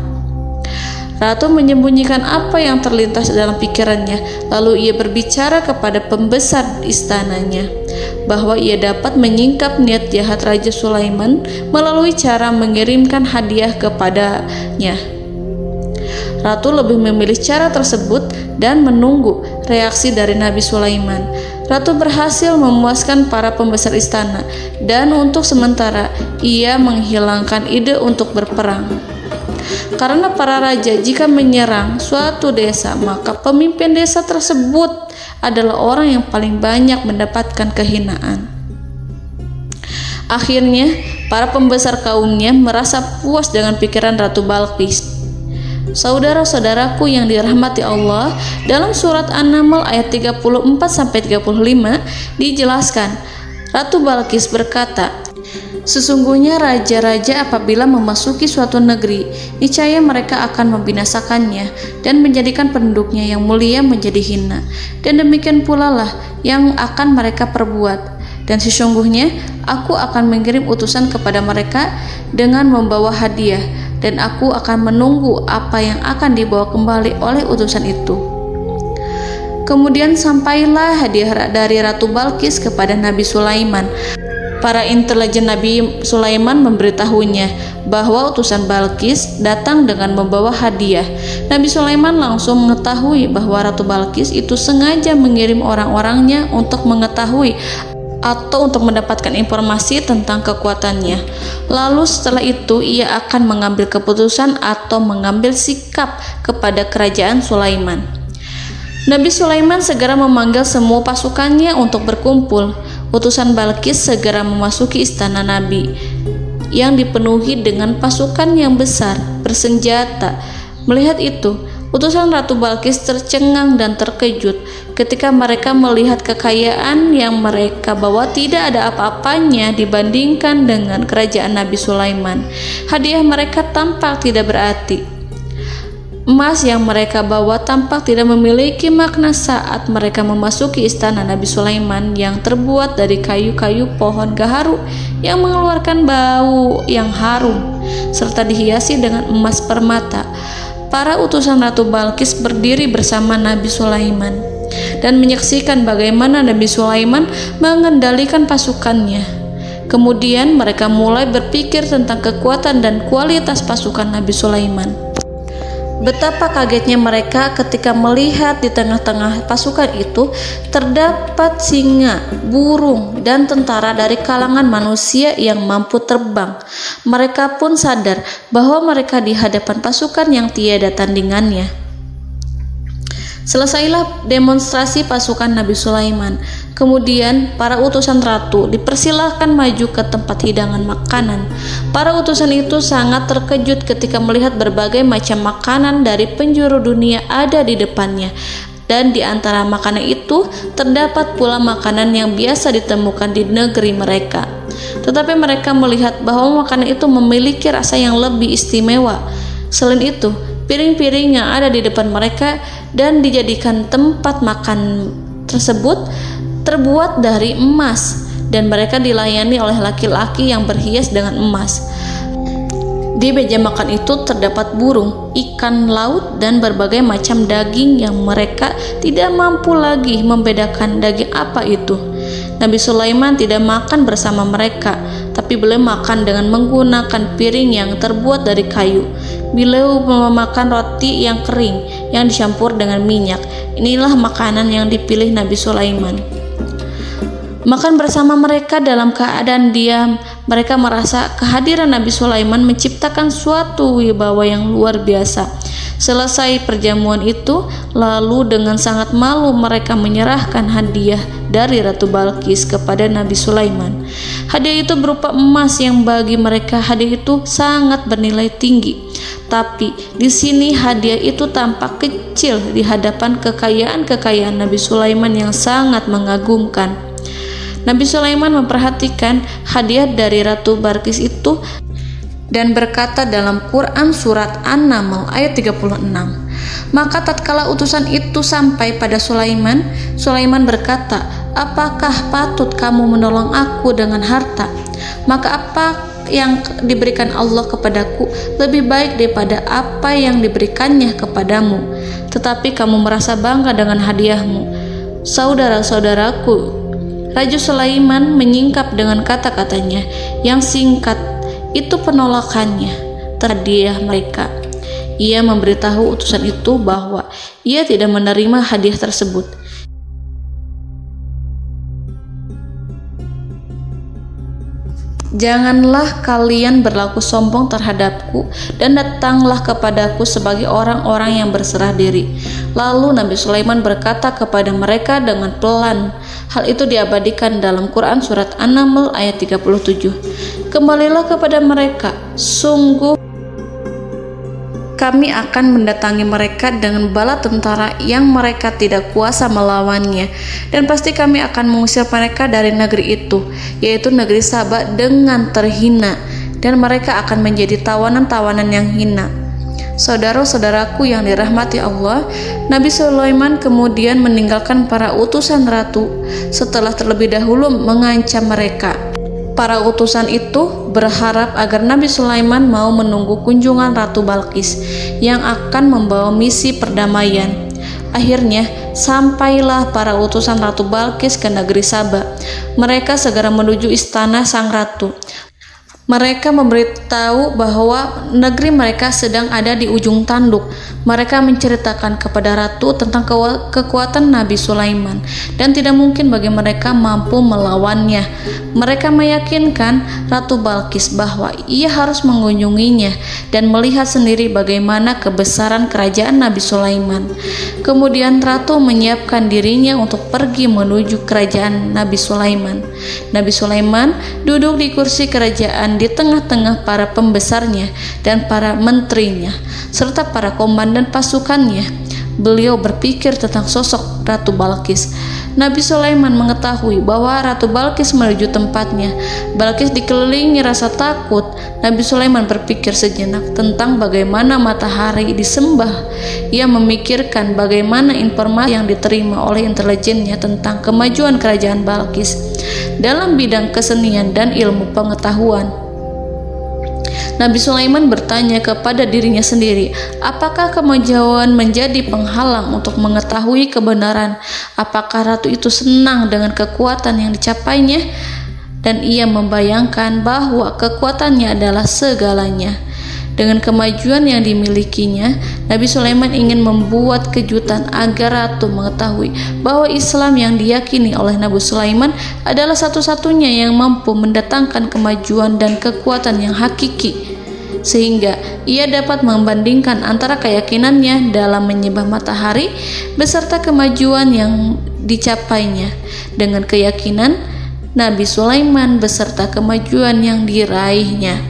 Ratu menyembunyikan apa yang terlintas dalam pikirannya, lalu ia berbicara kepada pembesar istananya bahwa ia dapat menyingkap niat jahat Raja Sulaiman melalui cara mengirimkan hadiah kepadanya. Ratu lebih memilih cara tersebut dan menunggu reaksi dari Nabi Sulaiman. Ratu berhasil memuaskan para pembesar istana, dan untuk sementara ia menghilangkan ide untuk berperang. Karena para raja jika menyerang suatu desa, maka pemimpin desa tersebut adalah orang yang paling banyak mendapatkan kehinaan. Akhirnya, para pembesar kaumnya merasa puas dengan pikiran Ratu Balqis. Saudara-saudaraku yang dirahmati Allah, dalam surat An-Naml ayat 34-35 dijelaskan, Ratu Balqis berkata, "Sesungguhnya raja-raja apabila memasuki suatu negeri, niscaya mereka akan membinasakannya dan menjadikan penduduknya yang mulia menjadi hina, dan demikian pula lah yang akan mereka perbuat. Dan sesungguhnya aku akan mengirim utusan kepada mereka dengan membawa hadiah, dan aku akan menunggu apa yang akan dibawa kembali oleh utusan itu." Kemudian sampailah hadiah dari Ratu Balqis kepada Nabi Sulaiman. Para intelijen Nabi Sulaiman memberitahunya bahwa utusan Balqis datang dengan membawa hadiah. Nabi Sulaiman langsung mengetahui bahwa Ratu Balqis itu sengaja mengirim orang-orangnya untuk mengetahui atau untuk mendapatkan informasi tentang kekuatannya. Lalu setelah itu ia akan mengambil keputusan atau mengambil sikap kepada kerajaan Sulaiman. Nabi Sulaiman segera memanggil semua pasukannya untuk berkumpul. Utusan Balqis segera memasuki istana Nabi yang dipenuhi dengan pasukan yang besar bersenjata. Melihat itu, utusan Ratu Balqis tercengang dan terkejut ketika mereka melihat kekayaan yang mereka bawa tidak ada apa-apanya dibandingkan dengan kerajaan Nabi Sulaiman. Hadiah mereka tampak tidak berarti. Emas yang mereka bawa tampak tidak memiliki makna saat mereka memasuki istana Nabi Sulaiman yang terbuat dari kayu-kayu pohon gaharu yang mengeluarkan bau yang harum serta dihiasi dengan emas permata. Para utusan Ratu Balqis berdiri bersama Nabi Sulaiman dan menyaksikan bagaimana Nabi Sulaiman mengendalikan pasukannya. Kemudian mereka mulai berpikir tentang kekuatan dan kualitas pasukan Nabi Sulaiman. Betapa kagetnya mereka ketika melihat di tengah-tengah pasukan itu terdapat singa, burung, dan tentara dari kalangan manusia yang mampu terbang. Mereka pun sadar bahwa mereka di hadapan pasukan yang tiada tandingannya. Selesailah demonstrasi pasukan Nabi Sulaiman. Kemudian para utusan ratu dipersilahkan maju ke tempat hidangan makanan. Para utusan itu sangat terkejut ketika melihat berbagai macam makanan dari penjuru dunia ada di depannya. Dan di antara makanan itu terdapat pula makanan yang biasa ditemukan di negeri mereka. Tetapi mereka melihat bahwa makanan itu memiliki rasa yang lebih istimewa. Selain itu, piring-piring yang ada di depan mereka dan dijadikan tempat makan tersebut terbuat dari emas, dan mereka dilayani oleh laki-laki yang berhias dengan emas. Di meja makan itu terdapat burung, ikan laut, dan berbagai macam daging yang mereka tidak mampu lagi membedakan daging apa itu. Nabi Sulaiman tidak makan bersama mereka, tapi beliau makan dengan menggunakan piring yang terbuat dari kayu. Beliau memakan roti yang kering yang dicampur dengan minyak. Inilah makanan yang dipilih Nabi Sulaiman. Makan bersama mereka dalam keadaan diam, mereka merasa kehadiran Nabi Sulaiman menciptakan suatu wibawa yang luar biasa. Selesai perjamuan itu, lalu dengan sangat malu mereka menyerahkan hadiah dari Ratu Balqis kepada Nabi Sulaiman. Hadiah itu berupa emas yang bagi mereka hadiah itu sangat bernilai tinggi. Tapi di sini hadiah itu tampak kecil di hadapan kekayaan-kekayaan Nabi Sulaiman yang sangat mengagumkan. Nabi Sulaiman memperhatikan hadiah dari Ratu Balqis itu dan berkata dalam Quran surat An-Naml ayat 36. Maka tatkala utusan itu sampai pada Sulaiman, Sulaiman berkata, "Apakah patut kamu menolong aku dengan harta? Maka apa yang diberikan Allah kepadaku lebih baik daripada apa yang diberikannya kepadamu. Tetapi kamu merasa bangga dengan hadiahmu." Saudara-saudaraku, Raja Sulaiman menyingkap dengan kata-katanya yang singkat. Itu penolakannya terhadap hadiah mereka. Ia memberitahu utusan itu bahwa ia tidak menerima hadiah tersebut. Janganlah kalian berlaku sombong terhadapku dan datanglah kepadaku sebagai orang-orang yang berserah diri. Lalu Nabi Sulaiman berkata kepada mereka dengan pelan. Hal itu diabadikan dalam Quran surat An-Naml ayat 37. Kembalilah kepada mereka, sungguh kami akan mendatangi mereka dengan bala tentara yang mereka tidak kuasa melawannya, dan pasti kami akan mengusir mereka dari negeri itu, yaitu negeri Saba, dengan terhina, dan mereka akan menjadi tawanan-tawanan yang hina. Saudara-saudaraku yang dirahmati Allah, Nabi Sulaiman kemudian meninggalkan para utusan ratu setelah terlebih dahulu mengancam mereka. Para utusan itu berharap agar Nabi Sulaiman mau menunggu kunjungan Ratu Balqis yang akan membawa misi perdamaian. Akhirnya sampailah para utusan Ratu Balqis ke negeri Saba. Mereka segera menuju istana sang ratu. Mereka memberitahu bahwa negeri mereka sedang ada di ujung tanduk. Mereka menceritakan kepada ratu tentang kekuatan Nabi Sulaiman dan tidak mungkin bagi mereka mampu melawannya. Mereka meyakinkan Ratu Balqis bahwa ia harus mengunjunginya dan melihat sendiri bagaimana kebesaran kerajaan Nabi Sulaiman. Kemudian ratu menyiapkan dirinya untuk pergi menuju kerajaan Nabi Sulaiman. Nabi Sulaiman duduk di kursi kerajaan di tengah-tengah para pembesarnya dan para menterinya serta para komandan pasukannya. Beliau berpikir tentang sosok Ratu Balqis. Nabi Sulaiman mengetahui bahwa Ratu Balqis menuju tempatnya. Balqis dikelilingi rasa takut. Nabi Sulaiman berpikir sejenak tentang bagaimana matahari disembah. Ia memikirkan bagaimana informasi yang diterima oleh intelijennya tentang kemajuan kerajaan Balqis dalam bidang kesenian dan ilmu pengetahuan. Nabi Sulaiman bertanya kepada dirinya sendiri, apakah kemajuan menjadi penghalang untuk mengetahui kebenaran? Apakah ratu itu senang dengan kekuatan yang dicapainya? Dan ia membayangkan bahwa kekuatannya adalah segalanya. Dengan kemajuan yang dimilikinya, Nabi Sulaiman ingin membuat kejutan agar ratu mengetahui bahwa Islam yang diyakini oleh Nabi Sulaiman adalah satu-satunya yang mampu mendatangkan kemajuan dan kekuatan yang hakiki, sehingga ia dapat membandingkan antara keyakinannya dalam menyembah matahari beserta kemajuan yang dicapainya dengan keyakinan Nabi Sulaiman beserta kemajuan yang diraihnya.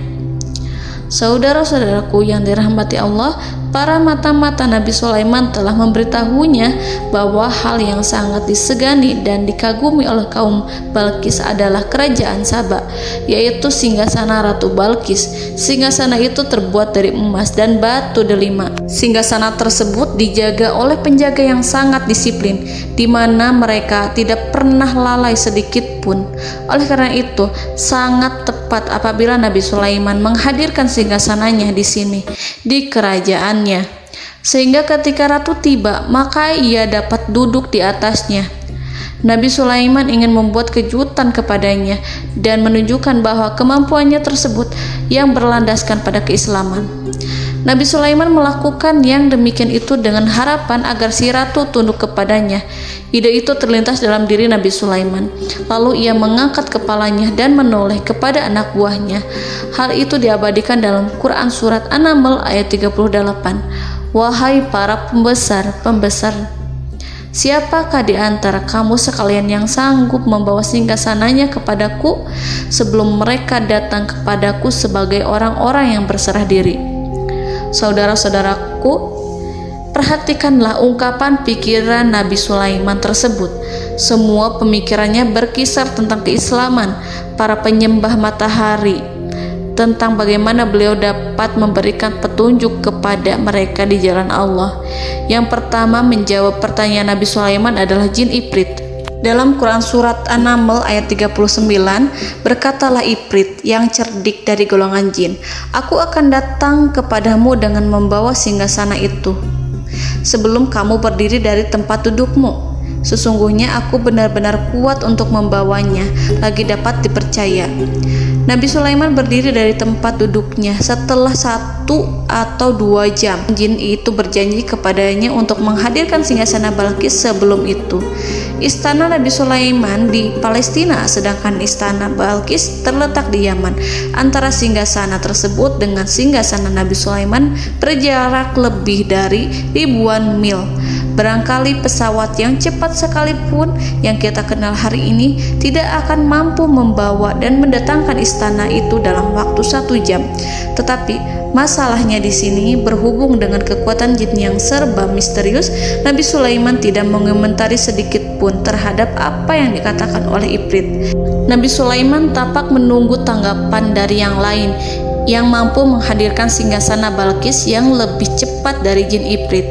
Saudara-saudaraku yang dirahmati Allah, para mata-mata Nabi Sulaiman telah memberitahunya bahwa hal yang sangat disegani dan dikagumi oleh kaum Balkis adalah kerajaan Saba, yaitu singgasana Ratu Balkis. Singgasana itu terbuat dari emas dan batu delima. Singgasana tersebut dijaga oleh penjaga yang sangat disiplin, di mana mereka tidak pernah lalai sedikit pun. Oleh karena itu, sangat tepat apabila Nabi Sulaiman menghadirkan singgasananya di sini, di kerajaannya, sehingga ketika ratu tiba, maka ia dapat duduk di atasnya. Nabi Sulaiman ingin membuat kejutan kepadanya dan menunjukkan bahwa kemampuannya tersebut yang berlandaskan pada keislaman. Nabi Sulaiman melakukan yang demikian itu dengan harapan agar si ratu tunduk kepadanya. Ide itu terlintas dalam diri Nabi Sulaiman. Lalu ia mengangkat kepalanya dan menoleh kepada anak buahnya. Hal itu diabadikan dalam Quran Surat An-Naml ayat 38. Wahai para pembesar, siapakah di antara kamu sekalian yang sanggup membawa singgasananya kepadaku sebelum mereka datang kepadaku sebagai orang-orang yang berserah diri? Saudara-saudaraku, perhatikanlah ungkapan pikiran Nabi Sulaiman tersebut. Semua pemikirannya berkisar tentang keislaman para penyembah matahari, tentang bagaimana beliau dapat memberikan petunjuk kepada mereka di jalan Allah. Yang pertama menjawab pertanyaan Nabi Sulaiman adalah jin Ifrit. Dalam Quran Surat An-Naml ayat 39, berkatalah Ifrit yang cerdik dari golongan jin, aku akan datang kepadamu dengan membawa singgasana itu sebelum kamu berdiri dari tempat dudukmu. Sesungguhnya aku benar-benar kuat untuk membawanya, lagi dapat dipercaya. Nabi Sulaiman berdiri dari tempat duduknya setelah 1 atau 2 jam. Jin itu berjanji kepadanya untuk menghadirkan singgasana Balkis sebelum itu. Istana Nabi Sulaiman di Palestina, sedangkan istana Balkis terletak di Yaman. Antara singgasana tersebut dengan singgasana Nabi Sulaiman berjarak lebih dari ribuan mil. Barangkali pesawat yang cepat sekalipun yang kita kenal hari ini tidak akan mampu membawa dan mendatangkan istana itu dalam waktu 1 jam. Tetapi masalahnya di sini berhubung dengan kekuatan jin yang serba misterius. Nabi Sulaiman tidak mengomentari sedikit pun terhadap apa yang dikatakan oleh Ifrit. Nabi Sulaiman tampak menunggu tanggapan dari yang lain yang mampu menghadirkan singgasana Balkis yang lebih cepat dari jin Ifrit.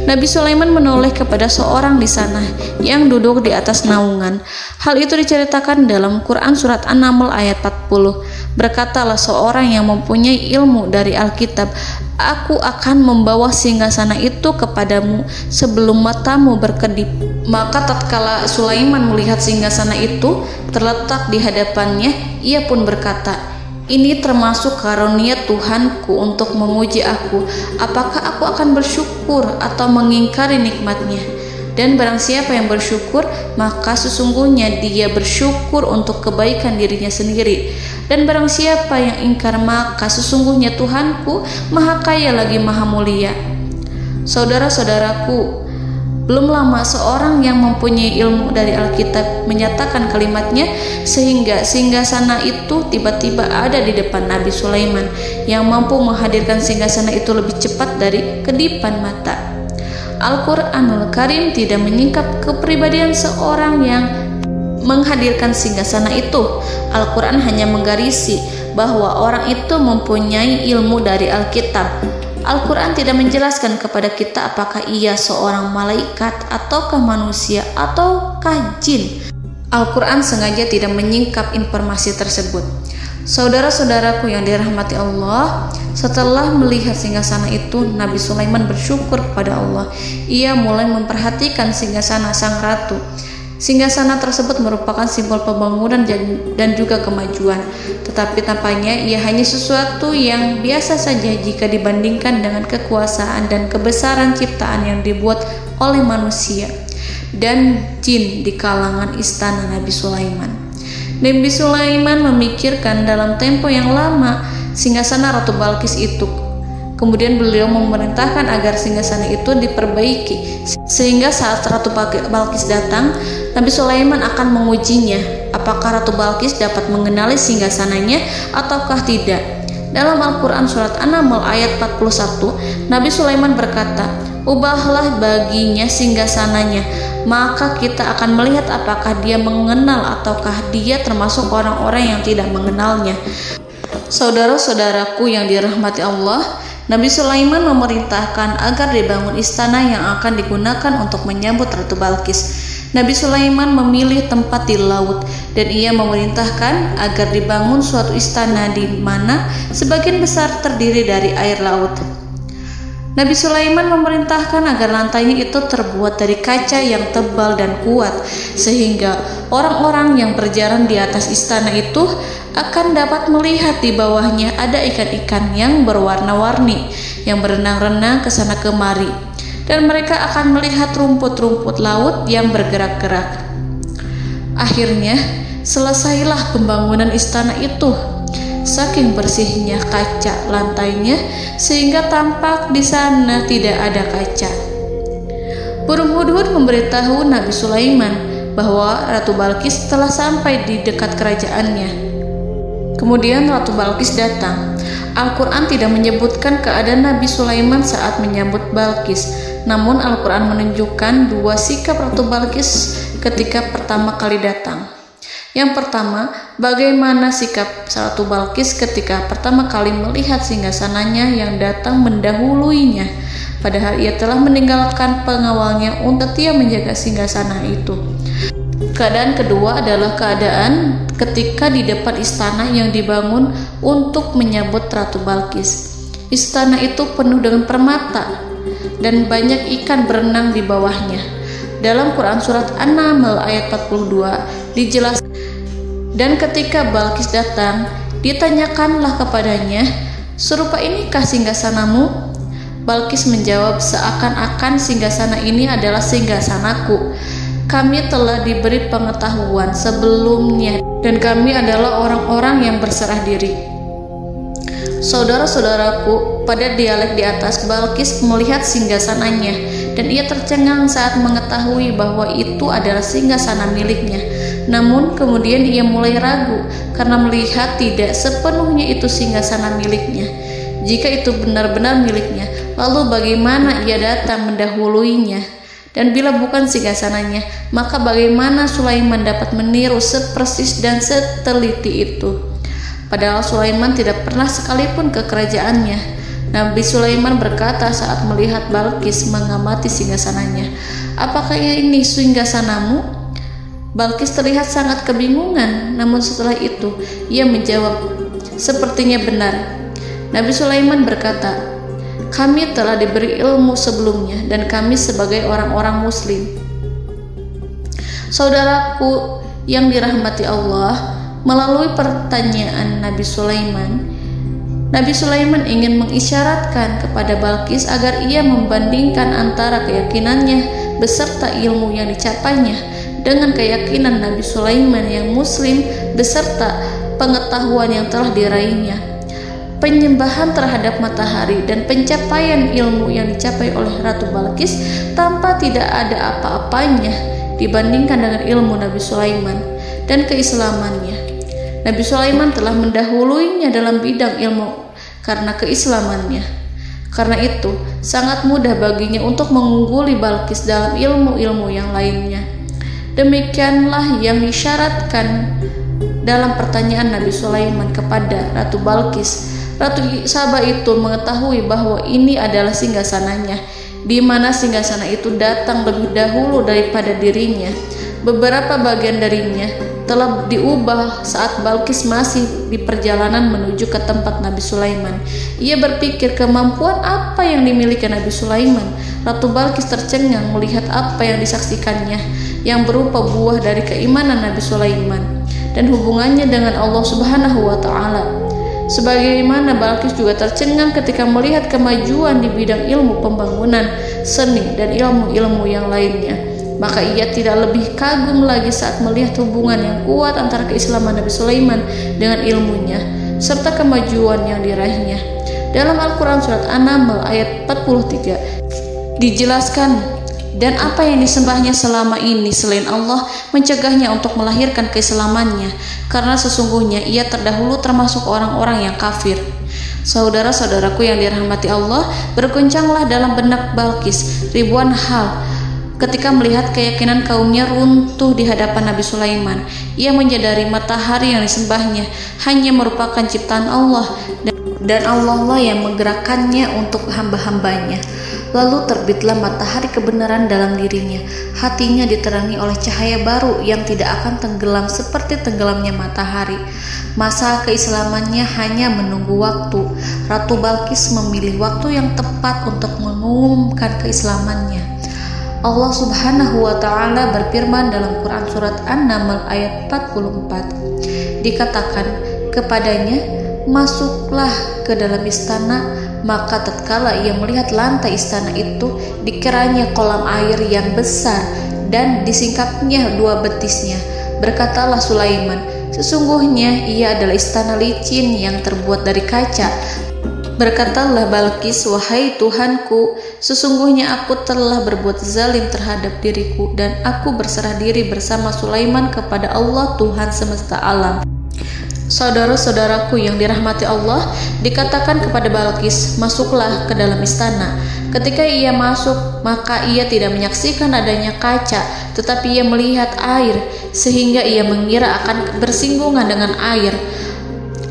Nabi Sulaiman menoleh kepada seorang di sana yang duduk di atas naungan. Hal itu diceritakan dalam Quran Surat An-Naml ayat 40. Berkatalah seorang yang mempunyai ilmu dari Alkitab, aku akan membawa singgasana itu kepadamu sebelum matamu berkedip. Maka tatkala Sulaiman melihat singgasana itu terletak di hadapannya, ia pun berkata, ini termasuk karunia Tuhanku untuk menguji aku, apakah aku akan bersyukur atau mengingkari nikmatnya. Dan barang siapa yang bersyukur, maka sesungguhnya dia bersyukur untuk kebaikan dirinya sendiri. Dan barang siapa yang ingkar, maka sesungguhnya Tuhanku maha kaya lagi maha mulia. Saudara-saudaraku, belum lama seorang yang mempunyai ilmu dari Alkitab menyatakan kalimatnya, sehingga singgasana itu tiba-tiba ada di depan Nabi Sulaiman yang mampu menghadirkan singgasana itu lebih cepat dari kedipan mata. Al-Quranul Karim tidak menyingkap kepribadian seorang yang menghadirkan singgasana itu. Al-Quran hanya menggarisi bahwa orang itu mempunyai ilmu dari Alkitab. Al-Quran tidak menjelaskan kepada kita apakah ia seorang malaikat ataukah manusia ataukah jin. Al-Quran sengaja tidak menyingkap informasi tersebut. Saudara-saudaraku yang dirahmati Allah, setelah melihat singgasana itu, Nabi Sulaiman bersyukur kepada Allah. Ia mulai memperhatikan singgasana sang ratu. Singgasana tersebut merupakan simbol pembangunan dan juga kemajuan, tetapi tampaknya ia hanya sesuatu yang biasa saja jika dibandingkan dengan kekuasaan dan kebesaran ciptaan yang dibuat oleh manusia dan jin di kalangan istana Nabi Sulaiman. Nabi Sulaiman memikirkan dalam tempo yang lama singgasana Ratu Balkis itu. Kemudian beliau memerintahkan agar singgasana itu diperbaiki, sehingga saat Ratu Balkis datang, Nabi Sulaiman akan mengujinya apakah Ratu Balkis dapat mengenali singgasananya ataukah tidak. Dalam Al-Quran surat An-Naml ayat 41, Nabi Sulaiman berkata, "Ubahlah baginya singgasananya, maka kita akan melihat apakah dia mengenal ataukah dia termasuk orang-orang yang tidak mengenalnya." Saudara-saudaraku yang dirahmati Allah, Nabi Sulaiman memerintahkan agar dibangun istana yang akan digunakan untuk menyambut Ratu Balqis. Nabi Sulaiman memilih tempat di laut dan ia memerintahkan agar dibangun suatu istana di mana sebagian besar terdiri dari air laut. Nabi Sulaiman memerintahkan agar lantainya itu terbuat dari kaca yang tebal dan kuat sehingga orang-orang yang berjalan di atas istana itu akan dapat melihat di bawahnya ada ikan-ikan yang berwarna-warni yang berenang-renang ke sana kemari, dan mereka akan melihat rumput-rumput laut yang bergerak-gerak. Akhirnya, selesailah pembangunan istana itu. Saking bersihnya kaca lantainya sehingga tampak di sana tidak ada kaca. Burung hudhud memberitahu Nabi Sulaiman bahwa Ratu Balqis telah sampai di dekat kerajaannya. Kemudian Ratu Balqis datang. Al-Quran tidak menyebutkan keadaan Nabi Sulaiman saat menyambut Balqis, namun Al-Quran menunjukkan dua sikap Ratu Balqis ketika pertama kali datang. Yang pertama, bagaimana sikap Ratu Balqis ketika pertama kali melihat singgasananya yang datang mendahuluinya, padahal ia telah meninggalkan pengawalnya untuk setia menjaga singgasana itu. Keadaan kedua adalah keadaan ketika di depan istana yang dibangun untuk menyambut Ratu Balqis. Istana itu penuh dengan permata dan banyak ikan berenang di bawahnya. Dalam Quran surat An-Naml ayat 42 dijelaskan, dan ketika Balqis datang, ditanyakanlah kepadanya, "Serupa inikah singgasanamu?" Balqis menjawab, "Seakan-akan singgasana ini adalah singgasanaku. Kami telah diberi pengetahuan sebelumnya dan kami adalah orang-orang yang berserah diri." Saudara-saudaraku, pada dialek di atas, Balqis melihat singgasananya dan ia tercengang saat mengetahui bahwa itu adalah singgasana miliknya. Namun kemudian ia mulai ragu karena melihat tidak sepenuhnya itu singgasana miliknya. Jika itu benar-benar miliknya, lalu bagaimana ia datang mendahuluinya? Dan bila bukan singgasananya, maka bagaimana Sulaiman dapat meniru sepersis dan seteliti itu? Padahal Sulaiman tidak pernah sekalipun ke kerajaannya. Nabi Sulaiman berkata saat melihat Balqis mengamati singgasananya, "Apakah ini singgasanamu?" Balqis terlihat sangat kebingungan, namun setelah itu ia menjawab, "Sepertinya benar." Nabi Sulaiman berkata, "Kami telah diberi ilmu sebelumnya dan kami sebagai orang-orang muslim." Saudaraku yang dirahmati Allah, melalui pertanyaan Nabi Sulaiman ingin mengisyaratkan kepada Balqis agar ia membandingkan antara keyakinannya beserta ilmu yang dicapainya dengan keyakinan Nabi Sulaiman yang muslim beserta pengetahuan yang telah diraihnya. Penyembahan terhadap matahari dan pencapaian ilmu yang dicapai oleh Ratu Balqis tanpa tidak ada apa-apanya dibandingkan dengan ilmu Nabi Sulaiman dan keislamannya. Nabi Sulaiman telah mendahuluinya dalam bidang ilmu karena keislamannya. Karena itu, sangat mudah baginya untuk mengungguli Balqis dalam ilmu-ilmu yang lainnya. Demikianlah yang disyaratkan dalam pertanyaan Nabi Sulaiman kepada Ratu Balqis. Ratu Saba itu mengetahui bahwa ini adalah singgasananya, di mana singgasana itu datang lebih dahulu daripada dirinya. Beberapa bagian darinya telah diubah saat Balqis masih di perjalanan menuju ke tempat Nabi Sulaiman. Ia berpikir kemampuan apa yang dimiliki Nabi Sulaiman. Ratu Balqis tercengang melihat apa yang disaksikannya yang berupa buah dari keimanan Nabi Sulaiman dan hubungannya dengan Allah Subhanahu wa Ta'ala. Sebagaimana Balqis juga tercengang ketika melihat kemajuan di bidang ilmu pembangunan, seni, dan ilmu-ilmu yang lainnya. Maka ia tidak lebih kagum lagi saat melihat hubungan yang kuat antara keislaman Nabi Sulaiman dengan ilmunya, serta kemajuan yang diraihnya. Dalam Al-Quran Surat An-Naml ayat 43, dijelaskan Dan apa yang disembahnya selama ini selain Allah mencegahnya untuk melahirkan keislamannya, karena sesungguhnya ia terdahulu termasuk orang-orang yang kafir. Saudara-saudaraku yang dirahmati Allah, bergoncanglah dalam benak Balqis ribuan hal ketika melihat keyakinan kaumnya runtuh di hadapan Nabi Sulaiman. Ia menyadari matahari yang disembahnya hanya merupakan ciptaan Allah, dan Allah lah yang menggerakkannya untuk hamba-hambanya. Lalu terbitlah matahari kebenaran dalam dirinya. Hatinya diterangi oleh cahaya baru yang tidak akan tenggelam seperti tenggelamnya matahari. Masa keislamannya hanya menunggu waktu. Ratu Balqis memilih waktu yang tepat untuk mengumumkan keislamannya. Allah Subhanahu wa Ta'ala berfirman dalam Quran Surat An-Naml ayat 44. Dikatakan kepadanya, masuklah ke dalam istana. Maka tatkala ia melihat lantai istana itu, dikiranya kolam air yang besar dan disingkapnya dua betisnya. Berkatalah Sulaiman, sesungguhnya ia adalah istana licin yang terbuat dari kaca. Berkatalah Balqis, wahai Tuhanku, sesungguhnya aku telah berbuat zalim terhadap diriku, dan aku berserah diri bersama Sulaiman kepada Allah Tuhan semesta alam. Saudara-saudaraku yang dirahmati Allah, dikatakan kepada Balqis, masuklah ke dalam istana. Ketika ia masuk, maka ia tidak menyaksikan adanya kaca, tetapi ia melihat air, sehingga ia mengira akan bersinggungan dengan air.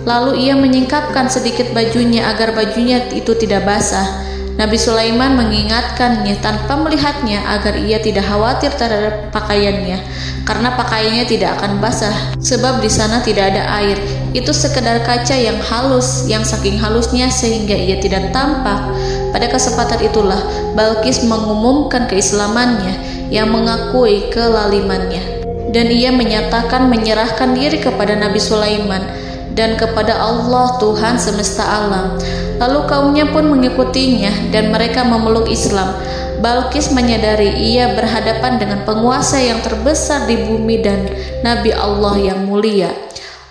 Lalu ia menyingkapkan sedikit bajunya agar bajunya itu tidak basah. Nabi Sulaiman mengingatkannya tanpa melihatnya agar ia tidak khawatir terhadap pakaiannya, karena pakaiannya tidak akan basah, sebab di sana tidak ada air. Itu sekedar kaca yang halus, yang saking halusnya sehingga ia tidak tampak. Pada kesempatan itulah Balqis mengumumkan keislamannya yang mengakui kelalimannya, dan ia menyatakan menyerahkan diri kepada Nabi Sulaiman dan kepada Allah Tuhan semesta alam. Lalu kaumnya pun mengikutinya dan mereka memeluk Islam. Balqis menyadari ia berhadapan dengan penguasa yang terbesar di bumi dan Nabi Allah yang mulia.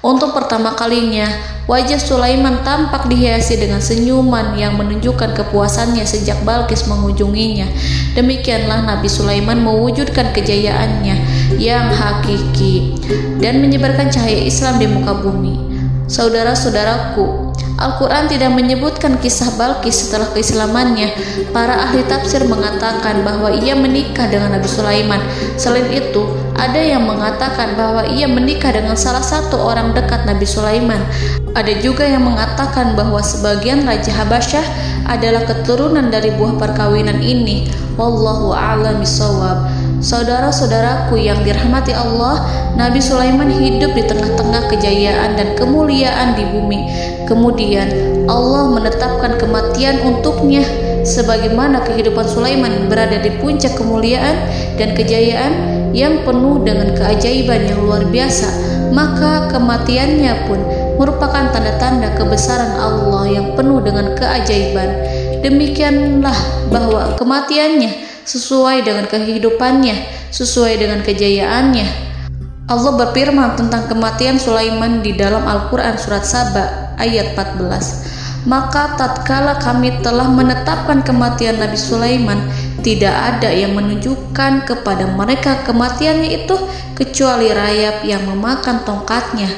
Untuk pertama kalinya, wajah Sulaiman tampak dihiasi dengan senyuman yang menunjukkan kepuasannya sejak Balqis mengunjunginya. Demikianlah Nabi Sulaiman mewujudkan kejayaannya yang hakiki dan menyebarkan cahaya Islam di muka bumi. Saudara-saudaraku, Al-Quran tidak menyebutkan kisah Balqis setelah keislamannya. Para ahli tafsir mengatakan bahwa ia menikah dengan Nabi Sulaiman. Selain itu, ada yang mengatakan bahwa ia menikah dengan salah satu orang dekat Nabi Sulaiman. Ada juga yang mengatakan bahwa sebagian Raja Habasyah adalah keturunan dari buah perkawinan ini. Wallahu a'lam bishawab. Saudara-saudaraku yang dirahmati Allah, Nabi Sulaiman hidup di tengah-tengah kejayaan dan kemuliaan di bumi. Kemudian Allah menetapkan kematian untuknya. Sebagaimana kehidupan Sulaiman berada di puncak kemuliaan dan kejayaan yang penuh dengan keajaiban yang luar biasa, maka kematiannya pun merupakan tanda-tanda kebesaran Allah yang penuh dengan keajaiban. Demikianlah bahwa kematiannya sesuai dengan kehidupannya, sesuai dengan kejayaannya. Allah berfirman tentang kematian Sulaiman di dalam Al-Quran Surat Saba ayat 14. Maka tatkala kami telah menetapkan kematian Nabi Sulaiman, tidak ada yang menunjukkan kepada mereka kematiannya itu kecuali rayap yang memakan tongkatnya.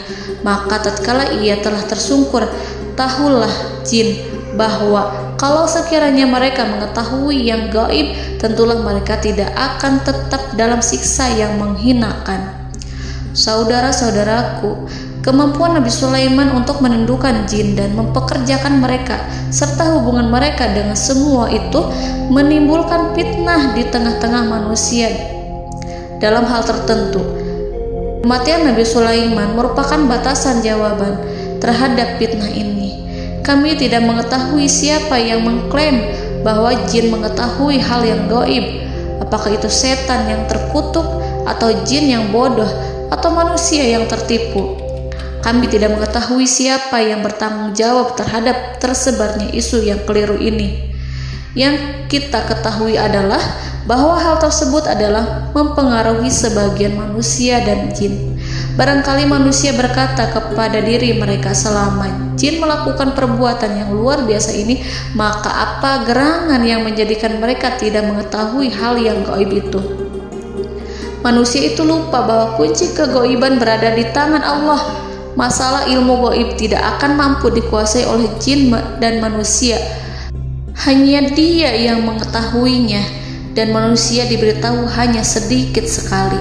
Maka tatkala ia telah tersungkur, tahulah jin bahwa kalau sekiranya mereka mengetahui yang gaib, tentulah mereka tidak akan tetap dalam siksa yang menghinakan. Saudara-saudaraku, kemampuan Nabi Sulaiman untuk menundukkan jin dan mempekerjakan mereka serta hubungan mereka dengan semua itu menimbulkan fitnah di tengah-tengah manusia dalam hal tertentu. Kematian Nabi Sulaiman merupakan batasan jawaban terhadap fitnah ini. Kami tidak mengetahui siapa yang mengklaim bahwa jin mengetahui hal yang gaib. Apakah itu setan yang terkutuk, atau jin yang bodoh, atau manusia yang tertipu? Kami tidak mengetahui siapa yang bertanggung jawab terhadap tersebarnya isu yang keliru ini. Yang kita ketahui adalah bahwa hal tersebut adalah mempengaruhi sebagian manusia dan jin. Barangkali manusia berkata kepada diri mereka, selama jin melakukan perbuatan yang luar biasa ini, maka apa gerangan yang menjadikan mereka tidak mengetahui hal yang gaib itu? Manusia itu lupa bahwa kunci kegaiban berada di tangan Allah. Masalah ilmu gaib tidak akan mampu dikuasai oleh jin dan manusia. Hanya Dia yang mengetahuinya, dan manusia diberitahu hanya sedikit sekali.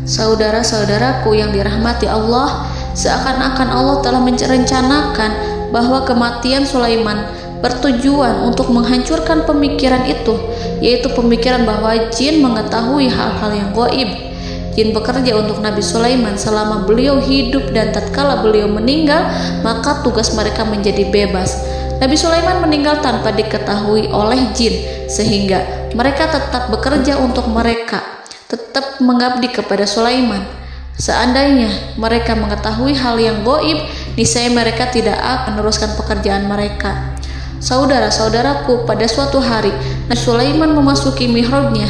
Saudara-saudaraku yang dirahmati Allah, seakan-akan Allah telah merencanakan bahwa kematian Sulaiman bertujuan untuk menghancurkan pemikiran itu, yaitu pemikiran bahwa jin mengetahui hal-hal yang gaib. Jin bekerja untuk Nabi Sulaiman selama beliau hidup, dan tatkala beliau meninggal, maka tugas mereka menjadi bebas. Nabi Sulaiman meninggal tanpa diketahui oleh jin, sehingga mereka tetap bekerja untuk mereka, tetap mengabdi kepada Sulaiman. Seandainya mereka mengetahui hal yang gaib, niscaya mereka tidak akan meneruskan pekerjaan mereka. Saudara-saudaraku, pada suatu hari Nabi Sulaiman memasuki mihrabnya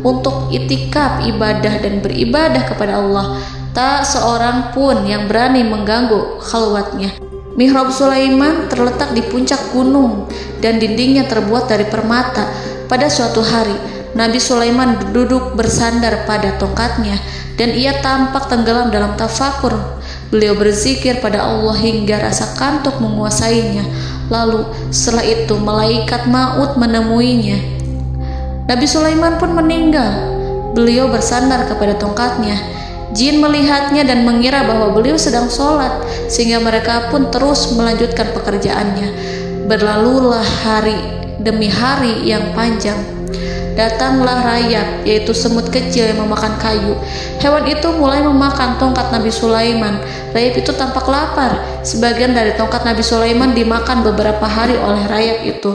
untuk itikaf ibadah dan beribadah kepada Allah. Tak seorang pun yang berani mengganggu khalwatnya. Mihrab Sulaiman terletak di puncak gunung dan dindingnya terbuat dari permata. Pada suatu hari, Nabi Sulaiman duduk bersandar pada tongkatnya dan ia tampak tenggelam dalam tafakur. Beliau berzikir pada Allah hingga rasa kantuk menguasainya. Lalu setelah itu malaikat maut menemuinya. Nabi Sulaiman pun meninggal. Beliau bersandar kepada tongkatnya. Jin melihatnya dan mengira bahwa beliau sedang sholat, sehingga mereka pun terus melanjutkan pekerjaannya. Berlalulah hari demi hari yang panjang. Datanglah rayap, yaitu semut kecil yang memakan kayu. Hewan itu mulai memakan tongkat Nabi Sulaiman. Rayap itu tampak lapar. Sebagian dari tongkat Nabi Sulaiman dimakan beberapa hari oleh rayap itu.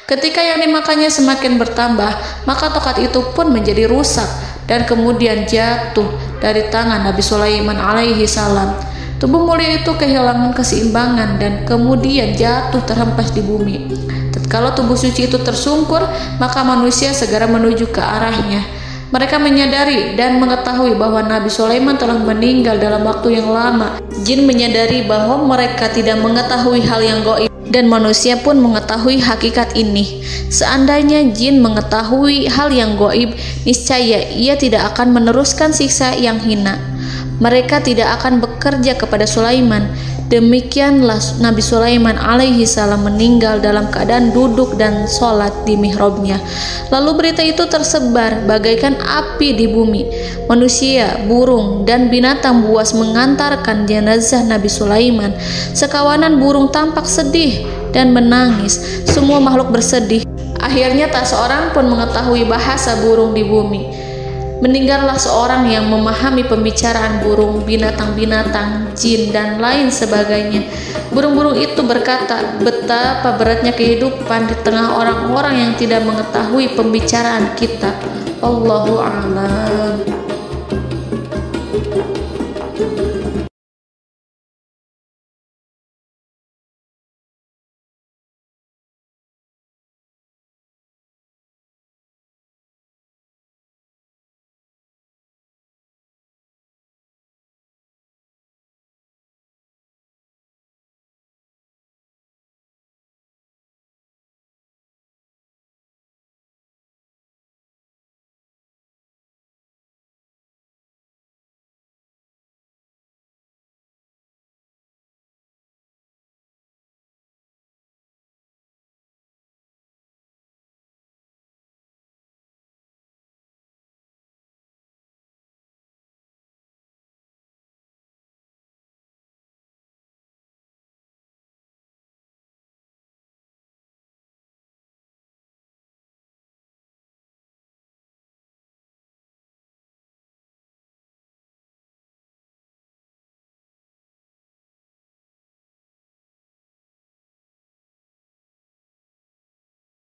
Ketika yang dimakannya semakin bertambah, maka tongkat itu pun menjadi rusak dan kemudian jatuh dari tangan Nabi Sulaiman alaihi salam. Tubuh mulia itu kehilangan keseimbangan dan kemudian jatuh terhempas di bumi. Tatkala tubuh suci itu tersungkur, maka manusia segera menuju ke arahnya. Mereka menyadari dan mengetahui bahwa Nabi Sulaiman telah meninggal dalam waktu yang lama. Jin menyadari bahwa mereka tidak mengetahui hal yang gaib, dan manusia pun mengetahui hakikat ini. Seandainya jin mengetahui hal yang gaib, niscaya ia tidak akan meneruskan siksa yang hina. Mereka tidak akan bekerja kepada Sulaiman. Demikianlah Nabi Sulaiman alaihi salam meninggal dalam keadaan duduk dan sholat di mihrabnya. Lalu berita itu tersebar bagaikan api di bumi. Manusia, burung, dan binatang buas mengantarkan jenazah Nabi Sulaiman. Sekawanan burung tampak sedih dan menangis. Semua makhluk bersedih. Akhirnya tak seorang pun mengetahui bahasa burung di bumi. Meninggallah seorang yang memahami pembicaraan burung, binatang-binatang, jin, dan lain sebagainya. Burung-burung itu berkata, betapa beratnya kehidupan di tengah orang-orang yang tidak mengetahui pembicaraan kita. Allahu a'lam.